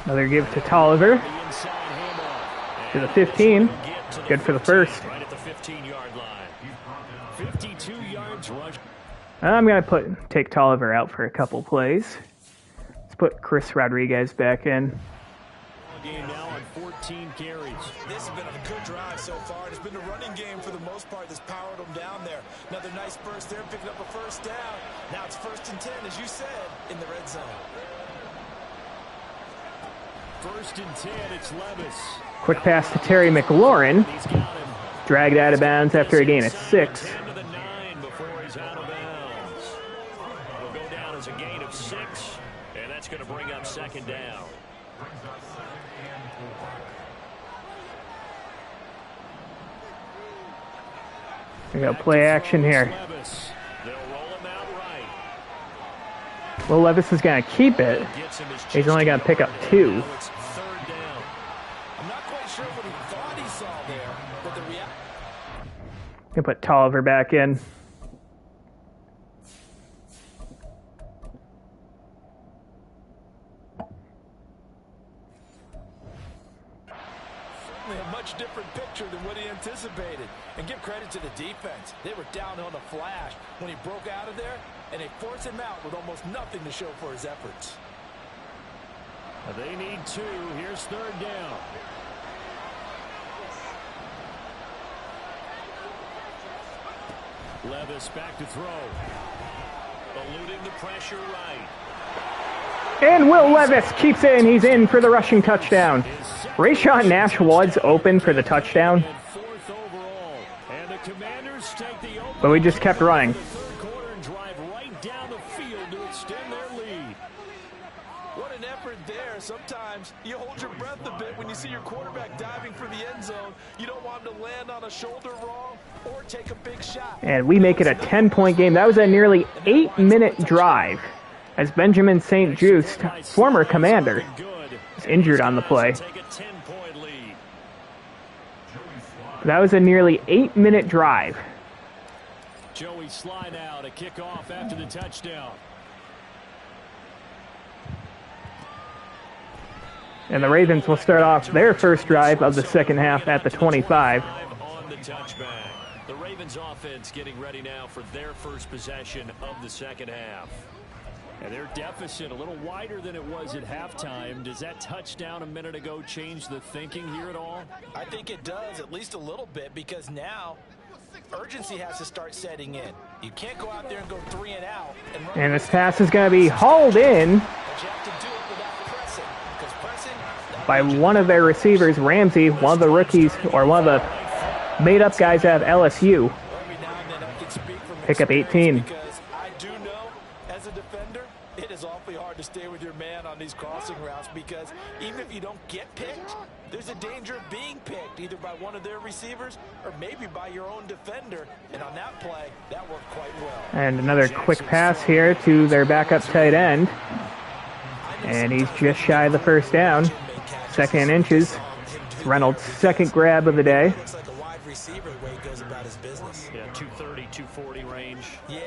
S1: Another give to Tolliver
S3: The inside handoff.
S1: to the 15.
S3: Get to the
S1: Good for the
S3: 15,
S1: first.
S3: Right at the 15-yard line. 52 yards rush.
S1: I'm gonna take Tolliver out for a couple plays. Let's put Chris Rodriguez back in.
S3: Game now on 14 carries.
S4: This has been a good drive so far. It's been the running game for the most part that's powered them down there. Another nice burst there, picking up a first down. Now it's 1st and 10, as you said, in the red zone.
S3: 1st and 10, it's Levis.
S1: Quick pass to Terry McLaurin.
S3: He's got him.
S1: Dragged out of bounds after a gain of 6.
S3: 10 to the 9 before he's out of bounds. Will go down as a gain of 6, and that's going to bring up 2nd down.
S1: We got play action here.
S3: Levis. They'll roll him out right.
S1: Will Levis is gonna keep it.
S3: Gets him his
S1: He's only gonna pick up 2.
S3: Now it's 3rd down.
S4: I'm not quite sure what he thought he saw there, but the reality...
S1: Gonna put Tolliver back in.
S4: A much different picture than what he anticipated. And give credit to the defense. They were down on the flash when he broke out of there, and they forced him out with almost nothing to show for his efforts.
S3: They need 2. Here's 3rd down. Levis back to throw. Eluding the pressure right.
S1: And Will Levis keeps it, and he's in for the rushing touchdown. Rayshawn Nash was open for the touchdown,
S3: And 4th overall. And the Commanders take the open
S1: but we just kept running.
S3: the 3rd quarter and drive right down the field to extend their lead.
S4: What an effort there there. Sometimes you hold your breath a bit when you see your quarterback diving for the end zone. You don't want him to land on a shoulder wrong or take a big shot.
S1: And we make it a 10-point game. That was a nearly 8-minute drive, as Benjamin St. Just, former commander, is injured on the play. That was a nearly 8-minute drive.
S3: Joey Sly now to kick off after the touchdown.
S1: And the Ravens will start off their first drive of the second half at the 25.
S3: On the touchback. The Ravens offense getting ready now for their first possession of the second half. And their deficit a little wider than it was at halftime. Does that touchdown a minute ago change the thinking here at all?
S4: I think it does, at least a little bit, because now urgency has to start setting in. You can't go out there and go 3 and out.
S1: And this pass is going to be hauled in by one of their receivers, Ramsey, one of the rookies, or one of the made-up guys out of LSU. Pick up 18.
S4: I do know, as a defender, it is awfully hard to stay with your man on these crossing routes, because even if you don't get picked, there's a danger of being picked, either by one of their receivers or maybe by your own defender. And on that play, that worked quite well.
S1: And another quick pass here to their backup tight end. And he's just shy of the first down. Second and inches. It's Reynolds' second grab of the day.
S4: Looks like a wide receiver the way he goes about his business.
S3: Yeah, 230, 240 range.
S4: Yeah,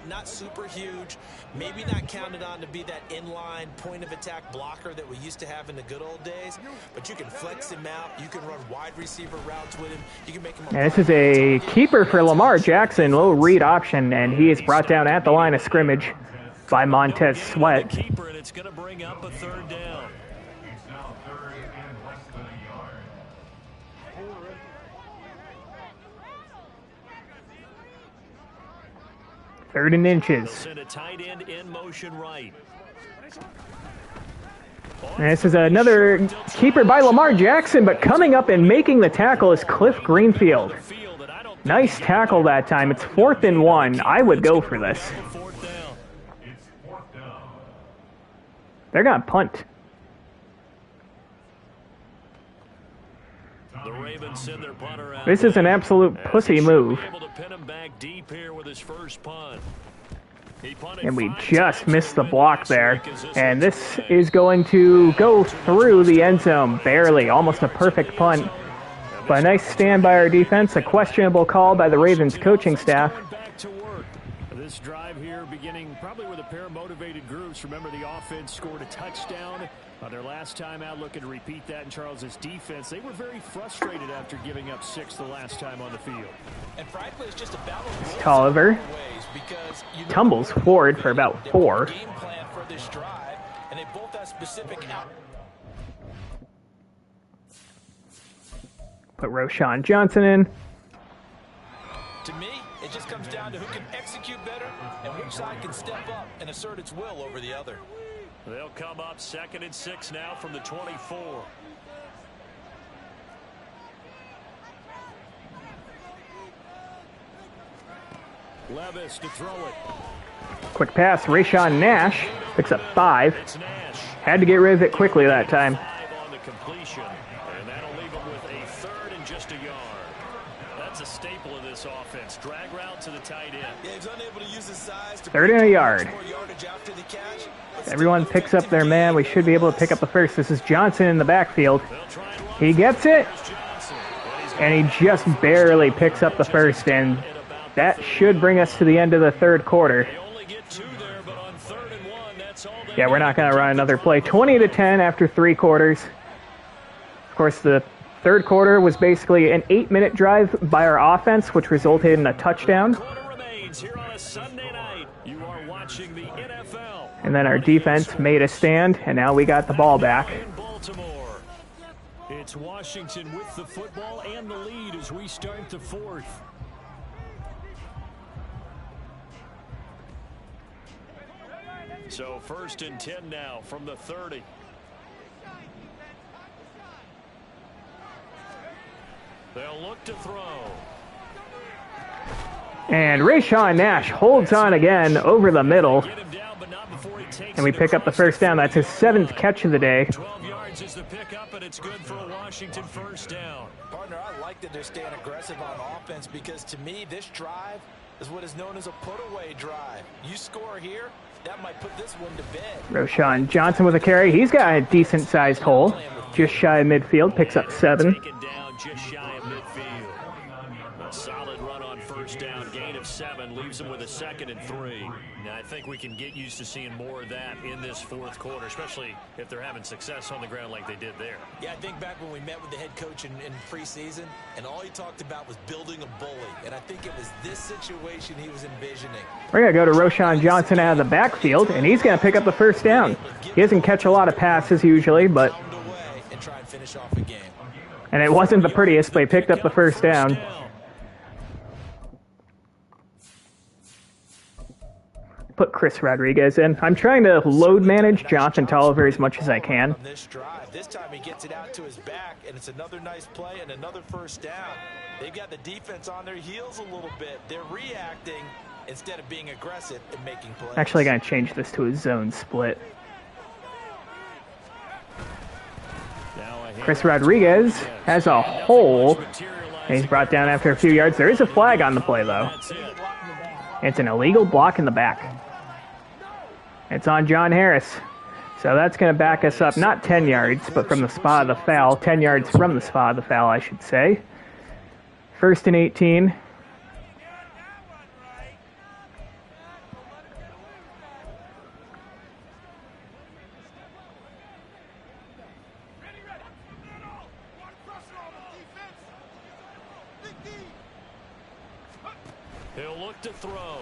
S4: not super huge. Maybe not counted on to be that inline point of attack blocker that we used to have in the good old days. But you can flex him out. You can run wide receiver routes with him. You can make him.
S1: And this is a keeper for Lamar Jackson, low read option, and he is brought down at the line of scrimmage by Montez Sweat.
S3: Keeper, and it's going to bring up a third down.
S1: Third and inches.
S3: Send a tight end in motion right.
S1: And this is another keeper by Lamar Jackson, but coming up and making the tackle is Cliff Greenfield. Nice tackle that time. It's 4th and 1. I would go for this. They're going to punt.
S3: The Ravens send their punter out.
S1: This is an absolute pussy move.
S3: Able to pin him back deep here with his first punt.
S1: And we just missed the block there. And this is going to go through the end zone, barely. Almost a perfect punt. But a nice stand by our defense. A questionable call by the Ravens coaching staff.
S3: This drive here beginning probably with a pair of motivated groups. Remember, the offense scored a touchdown on their last time out, looking to repeat that in Charles's defense. They were very frustrated after giving up 6 the last time on the field.
S4: And frankly, it's just a battle.
S1: Tolliver tumbles forward for about 4.
S4: Game plan for this drive, and they both have specific out.
S1: Put Roshan Johnson in.
S4: To me, it just comes down to who can execute better and which side can step up and assert its will over the other.
S3: They'll come up 2nd and 6 now from the 24. Levis to throw it.
S1: Quick pass. Rayshawn Nash picks up 5. Had to get rid of it quickly that time.
S3: 5 on the completion, and that'll leave him with a 3rd and just a yard. That's a staple of this offense. Drag route to the tight end.
S4: Yeah, he's unable to use his size to
S1: 3rd and a yard.
S4: more yardage after the catch.
S1: Everyone picks up their man. We should be able to pick up the first. This is Johnson in the backfield. He gets it, and he just barely picks up the first, and that should bring us to the end of the 3rd quarter. Yeah, we're not going to run another play. 20-10 after 3 quarters. Of course, the 3rd quarter was basically an 8-minute drive by our offense, which resulted in a touchdown. And then our defense made a stand, and now we got the ball back.
S3: It's Washington with the football and the lead as we start the 4th. So 1st and 10 now from the 30. They'll look to throw.
S1: And Rayshawn Nash holds on again over the middle. And we pick up the first down. That's his 7th catch of the day.
S3: 12 yards is the pickup, and it's good for a Washington first down.
S4: Partner, I like that they're staying aggressive on offense because to me, this drive is what is known as a put-away drive. You score here, that might put this one to bed.
S1: Roshan Johnson with a carry. He's got a decent-sized hole. Just shy of midfield. Picks up 7.
S3: Taken down just shy of midfield. A solid run on first down. Gain of 7 leaves them with a 2nd and 3. Now, I think we can get used to seeing more of that in this 4th quarter, especially if they're having success on the ground like they did there.
S4: Yeah, I think back when we met with the head coach in preseason, and all he talked about was building a bully. And I think it was this situation he was envisioning.
S1: We're going to go to Roshan Johnson out of the backfield, and he's going to pick up the first down. He doesn't catch a lot of passes usually, but...
S4: and try and finish off the game.
S1: And it wasn't the prettiest, but he picked up the first down. Put Chris Rodriguez in. I'm trying to load manage Jonathan Tolliver as much as I can.
S4: This drive, this time he gets it out to his back, and it's another nice play and another first down. They've got the defense on their heels a little bit. They're reacting instead of being aggressive and making plays.
S1: Actually, going to change this to a zone split. Chris Rodriguez has a hole, and he's brought down after a few yards. There is a flag on the play, though. It's an illegal block in the back. It's on John Harris. So that's going to back us up, not 10 yards, but from the spot of the foul. 10 yards from the spot of the foul, I should say. 1st and 18.
S3: He'll look to throw.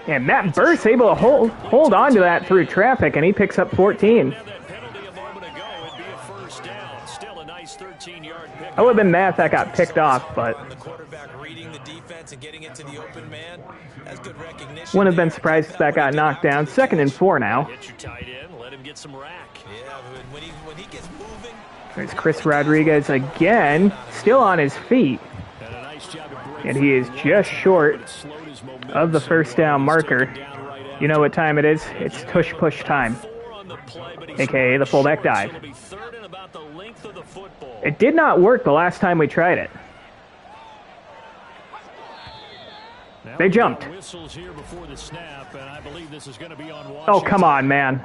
S1: And Matt Burse able to hold on to that through traffic, and he picks up 14.
S3: That penalty a moment ago would be a first down. Still a nice 13-yard pick.
S1: I would have been mad if that got picked off, but
S4: The quarterback reading the defense and getting it to the open man. That's good recognition.
S1: wouldn't have been surprised if that got knocked down. 2nd and 4 now.
S3: Get your tight end. Let him get some rack.
S4: Yeah, but when he gets moving.
S1: There's Chris Rodriguez again, still on his feet.
S3: And a nice job of
S1: And he is just short of the first down marker. You know what time it is? It's tush-push time, a.k.a. the fullback dive. It did not work the last time we tried it. They jumped. Oh, come on, man.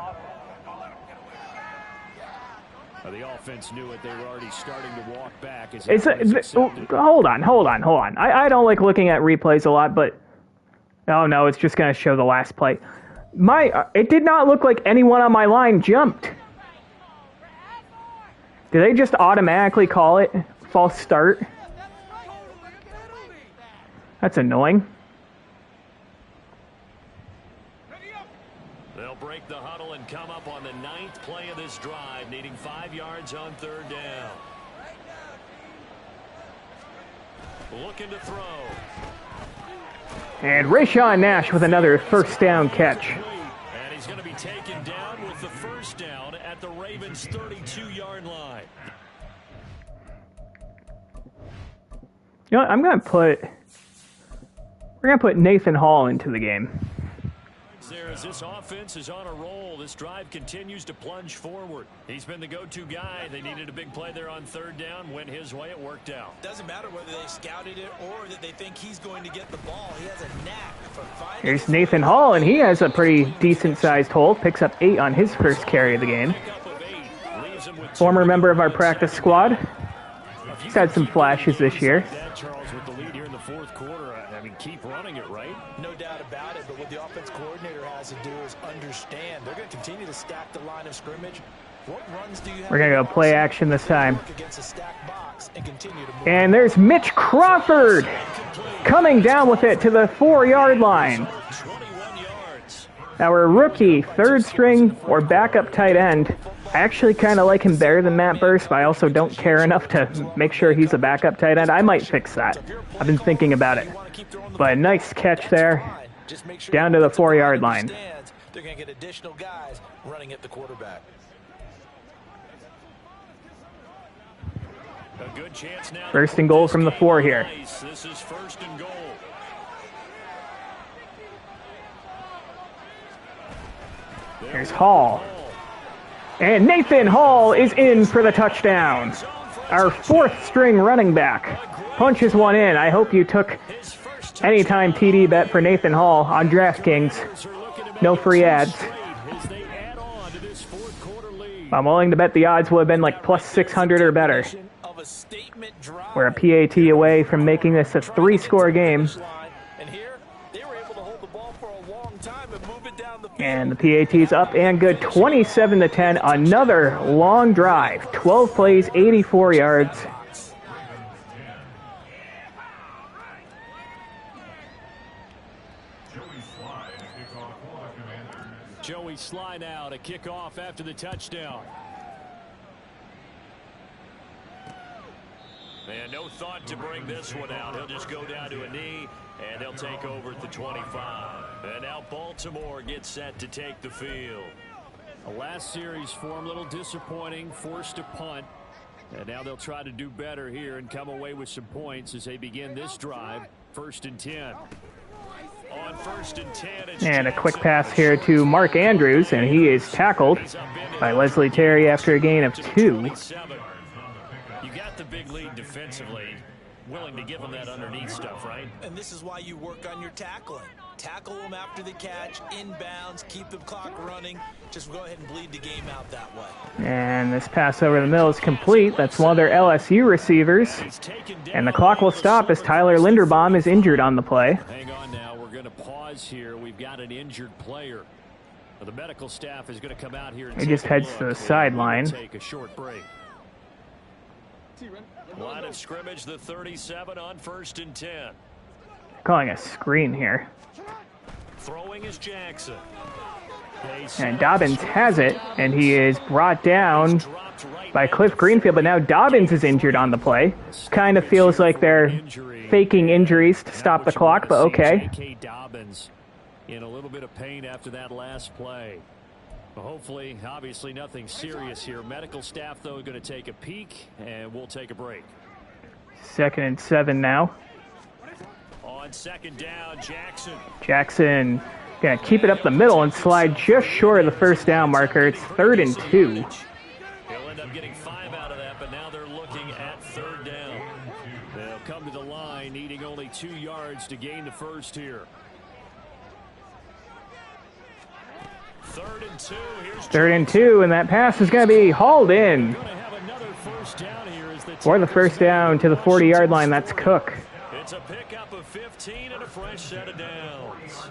S3: The offense knew it. They were already starting to walk back.
S1: Hold on. I don't like looking at replays a lot, but... Oh, no, it's just going to show the last play. It did not look like anyone on my line jumped. Did they just automatically call it false start? That's annoying.
S3: They'll break the huddle and come up on the 9th play of this drive, needing 5 yards on 3rd down. Looking to throw.
S1: And Rashawn Nash with another first down catch.
S3: And he's going to be taken down with the first down at the Ravens' 32-yard line.
S1: You know what, we're going to put Nathan Hall into the game.
S3: As this offense is on a roll, this drive continues to plunge forward. He's been the go-to guy. They needed a big play there on 3rd down. Went his way. It worked out.
S4: Doesn't matter whether they scouted it or that they think he's going to get the ball. He has a knack for finding.
S1: Here's Nathan Hall, and he has a pretty decent-sized hole. Picks up 8 on his first carry of the game. Former member of our practice squad. He's had some flashes this year.
S3: Charles with the lead here in the 4th quarter. I mean, keep running it, right?
S4: No doubt about it, but what the offense coordinator has to do is understand. They're going to continue to stack the line of scrimmage. What runs do you have?
S1: We're going to go play action this time.
S4: Against a stacked box and continue to move.
S1: And there's Mitch Crawford coming down with it to the 4-yard line.
S3: 21 yards.
S1: Our rookie, 3rd string or backup tight end. I actually kind of like him better than Matt Burse, but I also don't care enough to make sure he's a backup tight end. I might fix that. I've been thinking about it. But a nice catch there, down to the 4-yard line.
S4: They're going to get additional guys running at the quarterback.
S3: A good chance now.
S1: 1st and goal from the 4 here.
S3: This is 1st and goal.
S1: There's Hall. And Nathan Hall is in for the touchdown. Our fourth string running back punches one in. I hope you took anytime TD bet for Nathan Hall on DraftKings. No free ads. I'm willing to bet the odds would have been like plus 600 or better. We're a PAT away from making this a 3-score game. And the PAT's up and good, 27-10. Another long drive, 12 plays, 84 yards.
S3: Joey Sly now to kick off after the touchdown. And no thought to bring this one out. He'll just go down to a knee, and he'll take over at the 25. And now Baltimore gets set to take the field. The last series for him, a little disappointing, forced a punt. And now they'll try to do better here and come away with some points as they begin this drive. 1st and 10. On 1st and 10,
S1: and a quick pass here to Mark Andrews, and he is tackled by Leslie Terry after a gain of 2.
S3: You got the big lead defensively. Willing to give them that underneath stuff, right?
S4: And this is why you work on your tackling. Tackle them after the catch, inbounds, keep the clock running. Just go ahead and bleed the game out that way.
S1: And this pass over the middle is complete. That's one of their LSU receivers. And the clock will stop as Tyler Linderbaum is injured on the play.
S3: Hang on now. We're going to pause here. We've got an injured player. The medical staff is going to come out here and
S1: he just heads to the sideline.
S3: Take a short break. Line of scrimmage, the 37 on 1st and 10.
S1: Calling a screen here.
S3: Throwing is Jackson.
S1: And Dobbins has it, and he is brought down by Cliff Greenfield, but now Dobbins is injured on the play. Kind of feels like they're faking injuries to stop the clock, but okay.
S3: Dobbins in a little bit of pain after that last play. Well, hopefully, obviously nothing serious here. Medical staff, though, going to take a peek, and we'll take a break.
S1: 2nd and 7 now.
S3: On 2nd down, Jackson.
S1: Jackson going to keep it up the middle and slide just short of the 1st down marker. It's 3rd and 2.
S3: He'll end up getting 5 out of that, but now they're looking at 3rd down. They'll come to the line, needing only 2 yards to gain the first here. 3rd and 2. Here's
S1: 3rd and 2, and that pass is going to be hauled in. For the 1st down to the 40-yard line, that's Cook.
S3: It's a pickup of 15 and a fresh set of downs.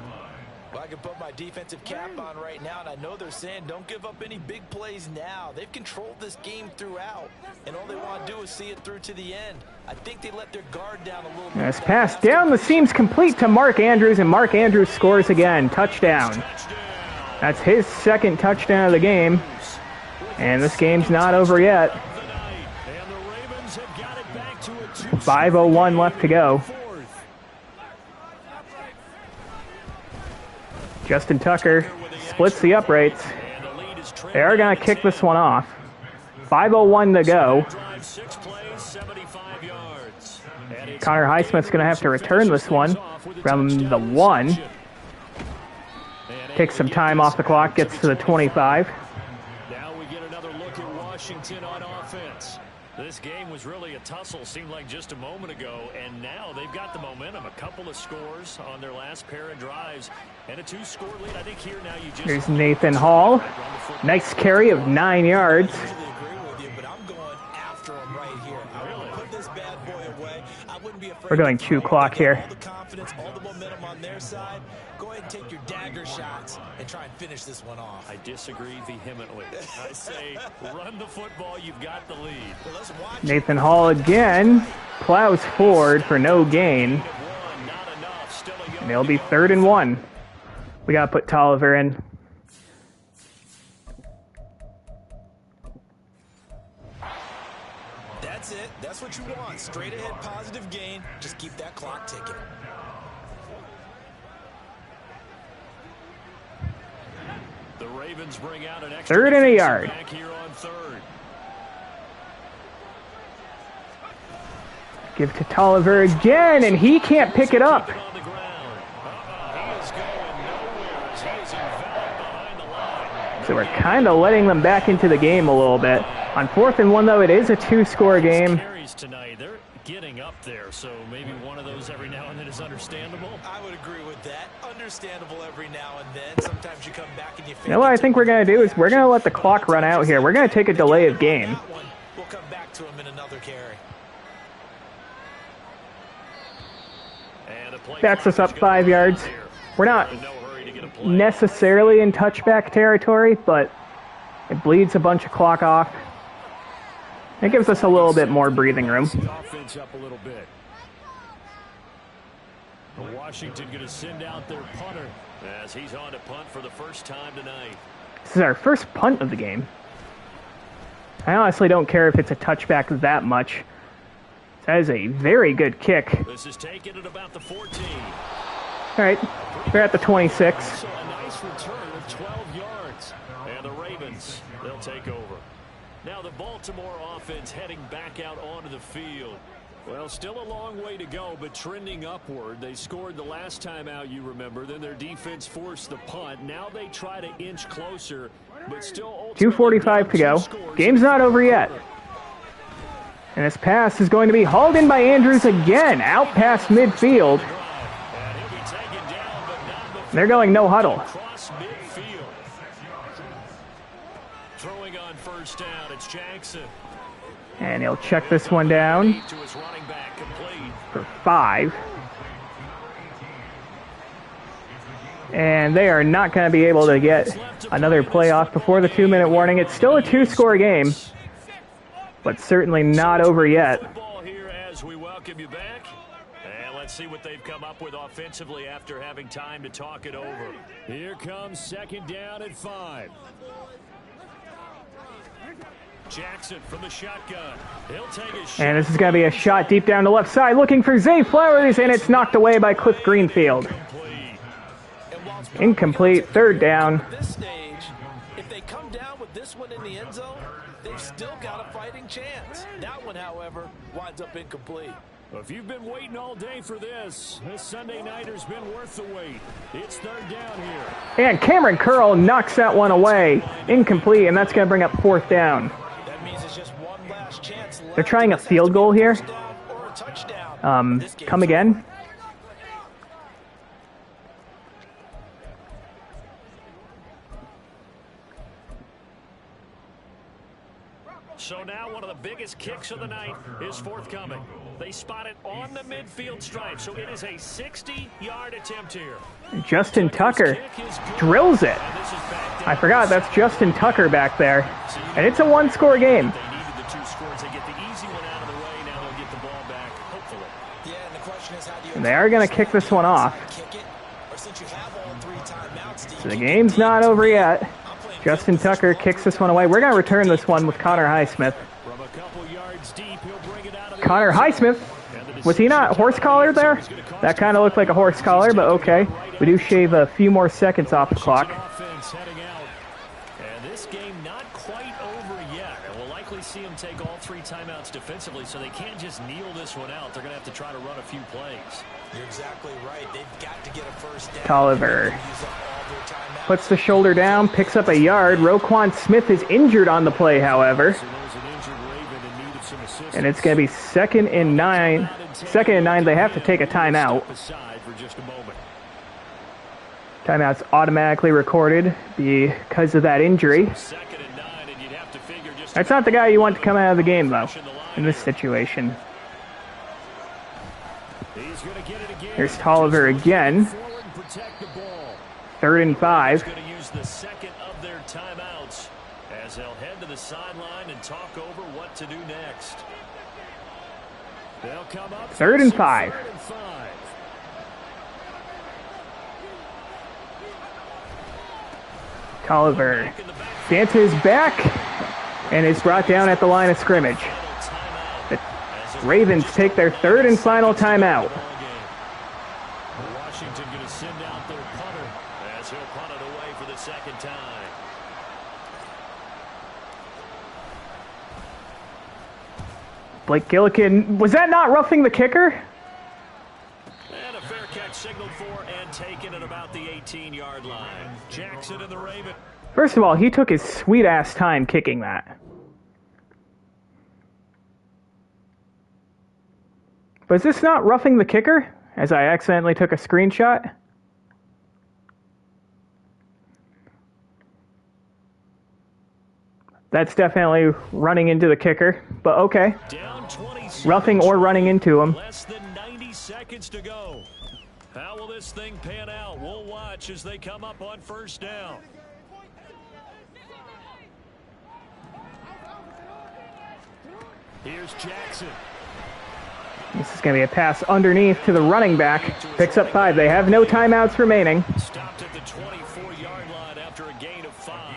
S4: Well, I can put my defensive cap on right now, and I know they're saying don't give up any big plays now. They've controlled this game throughout, and all they want to do is see it through to the end. I think they let their guard down a little bit.
S1: This pass down the seams complete to Mark Andrews, and Mark Andrews scores again. Touchdown. That's his 2nd touchdown of the game, and this game's not over yet. 5:01 left to go. Justin Tucker splits the uprights. They are going to kick this one off. 5:01 to go. Connor Highsmith's going to have to return this one from the 1. Takes some time off the clock, gets to the 25.
S3: Now we get another look at Washington on offense. This game was really a tussle, seemed like just a moment ago, and now they've got the momentum. A couple of scores on their last pair of drives, and a 2-score lead. I think here now you just...
S1: Here's Nathan Hall. Nice carry of 9 yards. We're going 2 clock here.
S4: All the momentum on their side. Go ahead and take your dagger shots and try and finish this one off.
S3: I disagree vehemently. I say run the football, you've got the lead.
S4: Well, let's watch.
S1: Nathan Hall again plows forward for no gain. And it'll be 3rd and 1. We got to put Tolliver in.
S4: That's it. That's what you want. Straight ahead positive gain. Just keep that clock ticking.
S3: The Ravens bring out an extra
S1: 3rd and a yard.
S3: back here on 3rd.
S1: Give to Tolliver again, and he can't pick it up.
S3: On the ground. He is going nowhere as he is enveloped behind the line.
S1: So we're kind of letting them back into the game a little bit. On 4th and 1, though, it is a 2-score game.
S3: Carries tonight, they're getting up there, so maybe one of those every now and then is understandable.
S4: I would agree with that. Understandable every now and then. Sometimes you come back and you
S1: You know what I think we're going to do is we're going to let the clock run out here. We're going to take a delay of game.
S4: We'll come back to him in another carry.
S1: Backs us up 5 yards. We're not necessarily in touchback territory, but it bleeds a bunch of clock off. It gives us a little bit more breathing room.
S3: Offense up a little bit. Washington going to send out their punter as he's on to punt for the first time tonight.
S1: This is our first punt of the game. I honestly don't care if it's a touchback that much. That is a very good kick.
S3: This is taken at about the 14.
S1: All right, they're at the 26.
S3: So a nice return of 12 yards. And the Ravens, they'll take over. Now the Baltimore offense heading back out onto the field. Well, still a long way to go, but trending upward. They scored the last time out, you remember. Then their defense forced the punt. Now they try to inch closer, but still
S1: 2:45 to go. Game's not over yet. And this pass is going to be hauled in by Andrews again, out past midfield. They're going no huddle.
S3: Throwing on first down, it's Jackson.
S1: And he'll check this one down for 5. And they are not going to be able to get another play off before the 2-minute warning. It's still a 2-score game, but certainly not over yet.
S3: As we welcome you back. And let's see what they've come up with offensively after having time to talk it over. Here comes second down at 5. Jackson from the shotgun. He'll take a shot.
S1: And this is going to be a shot deep down the left side, looking for Zay Flowers, and it's knocked away by Cliff Greenfield. Incomplete, 3rd down.
S4: At this stage, if they come down with this one in the end zone, they've still got a fighting chance. That one, however, winds up incomplete.
S3: If you've been waiting all day for this Sunday nighter's been worth the wait. It's 3rd down here.
S1: And Cameron Curl knocks that one away. Incomplete, and that's going to bring up 4th down.
S4: That means it's just one last chance left.
S1: They're trying a field goal here.
S4: Or a touchdown.
S1: Come again.
S3: So now one of the biggest kicks of the night is forthcoming. They spot it on the midfield stripe, so it is a 60-yard attempt here.
S1: Justin Tucker drills it. I forgot that's Justin Tucker back there. And it's a 1-score game.
S3: They needed the 2 scores. They get the easy one out of the way. Now they'll get the ball back, hopefully.
S4: Yeah, and the question is, how do you
S1: And they are going to kick this one off.
S4: kick it? Or since you have all 3 timeouts,
S1: So the game's not over yet. Justin Tucker kicks this one away. We're going to return this one with Connor Highsmith.
S3: From a couple yards deep, he'll bring it out of the
S1: Connor Highsmith, was he not horse collar there? That kind of looked like a horse collar, but okay. We do shave a few more seconds off the clock.
S3: Offense heading out. And this game not quite over yet. And we'll likely see them take all 3 timeouts defensively, so they can't just kneel this one out. They're going to have to try to run a few plays.
S4: You're exactly right. They've got to get a first down.
S1: Tolliver puts the shoulder down, picks up a yard. Roquan Smith is injured on the play, however. And it's going to be 2nd and 9. 2nd and 9, they have to take a timeout. Timeout's automatically recorded because of that injury. That's not the guy you want to come out of the game, though, in this situation. Here's Tolliver again. 3rd and 5.
S3: Going to use the second of their timeouts as they'll head to the sideline and talk over what to do next. They'll come up
S1: 3rd and 5. Tolliver dances back and is brought down at the line of scrimmage. The Ravens take their 3rd and final timeout.
S3: Washington going to send out their punter as he'll punt it away for the 2nd time.
S1: Blake Gillikin, was that not roughing the kicker?
S3: And a fair catch signaled for and taken at about the 18-yard line. Jackson and the Ravens.
S1: First of all, he took his sweet-ass time kicking that. But is this not roughing the kicker? As I accidentally took a screenshot? That's definitely running into the kicker, but okay. Roughing or running into him.
S3: Less than 90 seconds to go. How will this thing pan out? We'll watch as they come up on first down. Here's Jackson.
S1: This is going to be a pass underneath to the running back. Picks up 5. They have no timeouts remaining.
S3: Stopped at the 24-yard line after a gain of 5.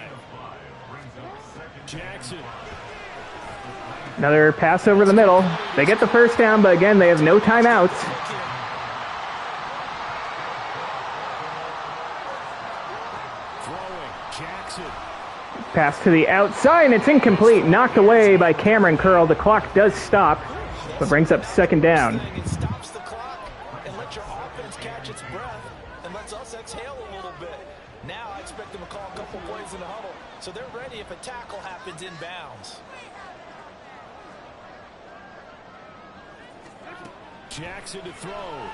S3: Jackson.
S1: Another pass over the middle. They get the first down, but again, they have no timeouts.
S3: Throwing. Jackson.
S1: Pass to the outside, and it's incomplete. Knocked away by Cameron Curl. The clock does stop, but brings up second down.
S4: It stops the clock and lets your offense catch its breath and lets us exhale a little bit. Now I expect them to call a couple plays in the huddle, so they're ready if a tackle happens inbounds.
S3: Jackson to throw.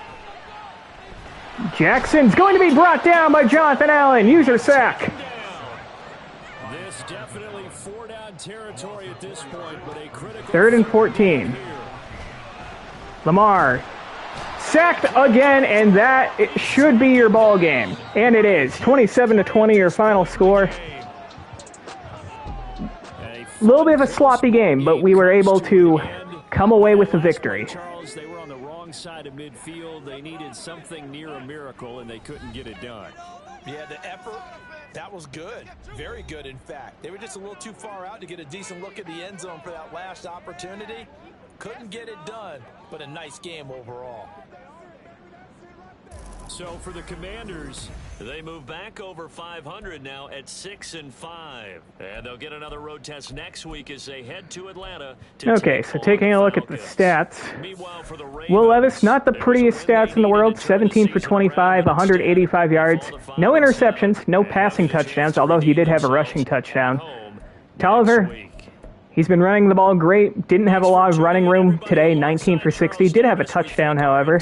S1: Jackson's going to be brought down by Jonathan Allen. User sack.
S3: This definitely 4-down territory at this point, but a critical
S1: 3rd and 14. Lamar sacked again, and that it should be your ball game. And it is. 27-20 your final score. A little bit of a sloppy game, but we were able to come away with the victory.
S3: Charles, they were on the wrong side of midfield. They needed something near a miracle, and they couldn't get it done.
S4: Yeah, the effort, that was good. Very good, in fact. They were just a little too far out to get a decent look at the end zone for that last opportunity. Couldn't get it done, but a nice game overall.
S3: So for the Commanders, they move back over 500 now at 6-5. And they'll get another road test next week as they head to Atlanta.
S1: Okay, so taking a look at the stats.
S3: Meanwhile, for the Ravens,
S1: Will Levis, not the prettiest stats in the world. 17 for 25, 185 yards. No interceptions, no passing touchdowns, although he did have a rushing touchdown. Tolliver, he's been running the ball great. Didn't have a lot of running room today, 19 for 60. Did have a touchdown, however.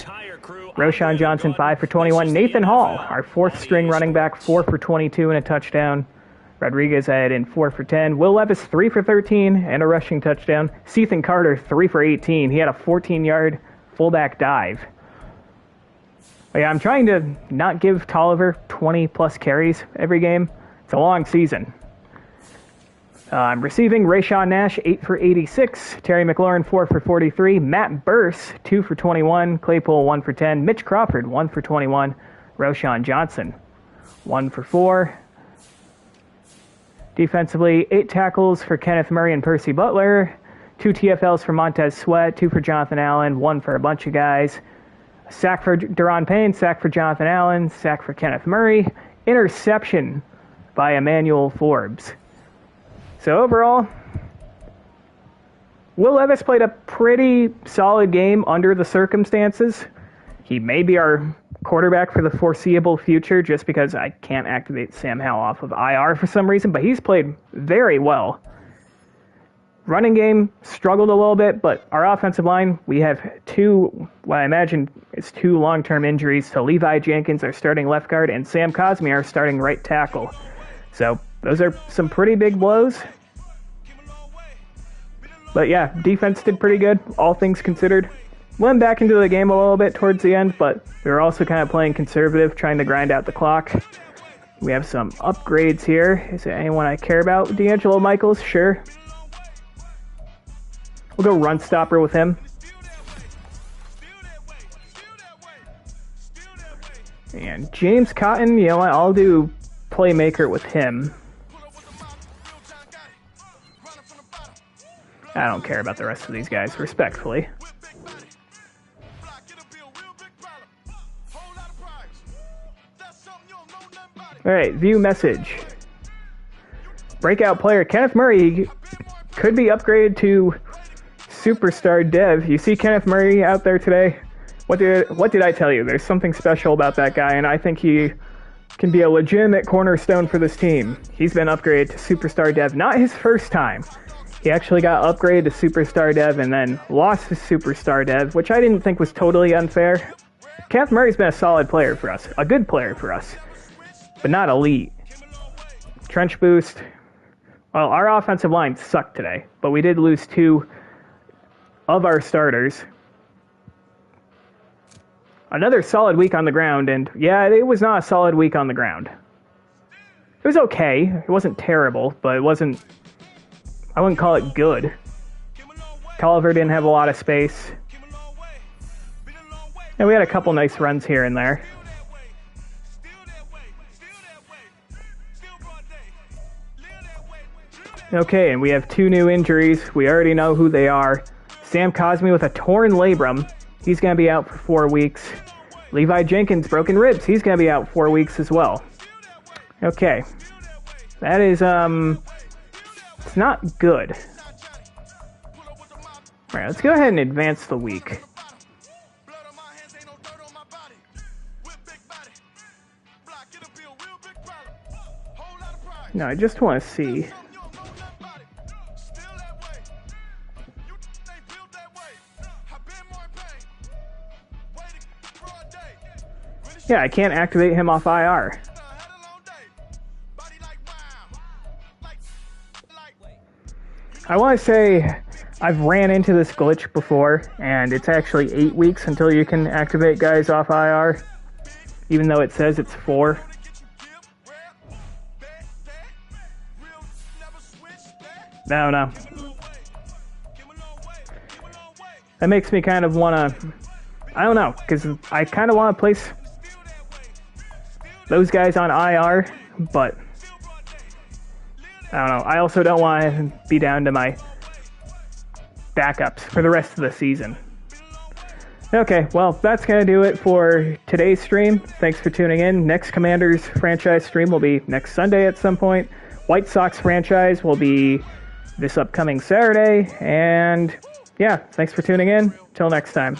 S1: Roshan Johnson, 5 for 21. Nathan Hall, our 4th-string running back, 4 for 22 and a touchdown. Rodriguez had in 4 for 10. Will Levis, 3 for 13 and a rushing touchdown. Sethan Carter, 3 for 18. He had a 14-yard fullback dive. But yeah, I'm trying to not give Tolliver 20-plus carries every game. It's a long season. I'm receiving Rayshawn Nash, 8 for 86. Terry McLaurin, 4 for 43. Matt Burse, 2 for 21. Claypool, 1 for 10. Mitch Crawford, 1 for 21. Roshan Johnson, 1 for 4. Defensively, 8 tackles for Kenneth Murray and Percy Butler. 2 TFLs for Montez Sweat. 2 for Jonathan Allen. 1 for a bunch of guys. A sack for Daron Payne. Sack for Jonathan Allen. Sack for Kenneth Murray. Interception by Emmanuel Forbes. So overall, Will Levis played a pretty solid game under the circumstances. He may be our quarterback for the foreseeable future just because I can't activate Sam Howell off of IR for some reason, but he's played very well. Running game struggled a little bit, but our offensive line, we have 2, what I imagine is 2 long-term injuries to Levi Jenkins, our starting left guard, and Sam Cosmi, our starting right tackle. So those are some pretty big blows. But yeah, defense did pretty good, all things considered. Went back into the game a little bit towards the end, but we were also kind of playing conservative, trying to grind out the clock. We have some upgrades here. Is there anyone I care about? D'Angelo Michaels, sure. We'll go run stopper with him. And James Cotton, you know what, I'll do playmaker with him. I don't care about the rest of these guys, respectfully. Alright, view message. Breakout player Kenneth Murray could be upgraded to superstar dev. You see Kenneth Murray out there today? What did I tell you? There's something special about that guy, and I think he can be a legitimate cornerstone for this team. He's been upgraded to Superstar Dev, not his first time. He actually got upgraded to Superstar Dev and then lost his Superstar Dev, which I didn't think was totally unfair. Kenneth Murray's been a solid player for us, a good player for us, but not elite. Trench boost. Well, our offensive line sucked today, but we did lose 2 of our starters. Another solid week on the ground, and yeah, it was not a solid week on the ground. It was okay. It wasn't terrible, but it wasn't... I wouldn't call it good. Tolliver didn't have a lot of space. And we had a couple nice runs here and there. Okay, and we have 2 new injuries. We already know who they are. Sam Cosme with a torn labrum. He's going to be out for 4 weeks. Levi Jenkins, broken ribs. He's going to be out 4 weeks as well. Okay. That is, it's not good. Alright, let's go ahead and advance the week. No, I just want to see. Yeah, I can't activate him off IR. I want to say I've ran into this glitch before, and it's actually 8 weeks until you can activate guys off IR, even though it says it's 4. No. That makes me kind of want to... I don't know, because I kind of want to place those guys on IR, but I don't know. I also don't want to be down to my backups for the rest of the season. Okay, well, that's going to do it for today's stream. Thanks for tuning in. Next Commanders franchise stream will be next Sunday at some point. White Sox franchise will be this upcoming Saturday. And yeah, thanks for tuning in. Till next time.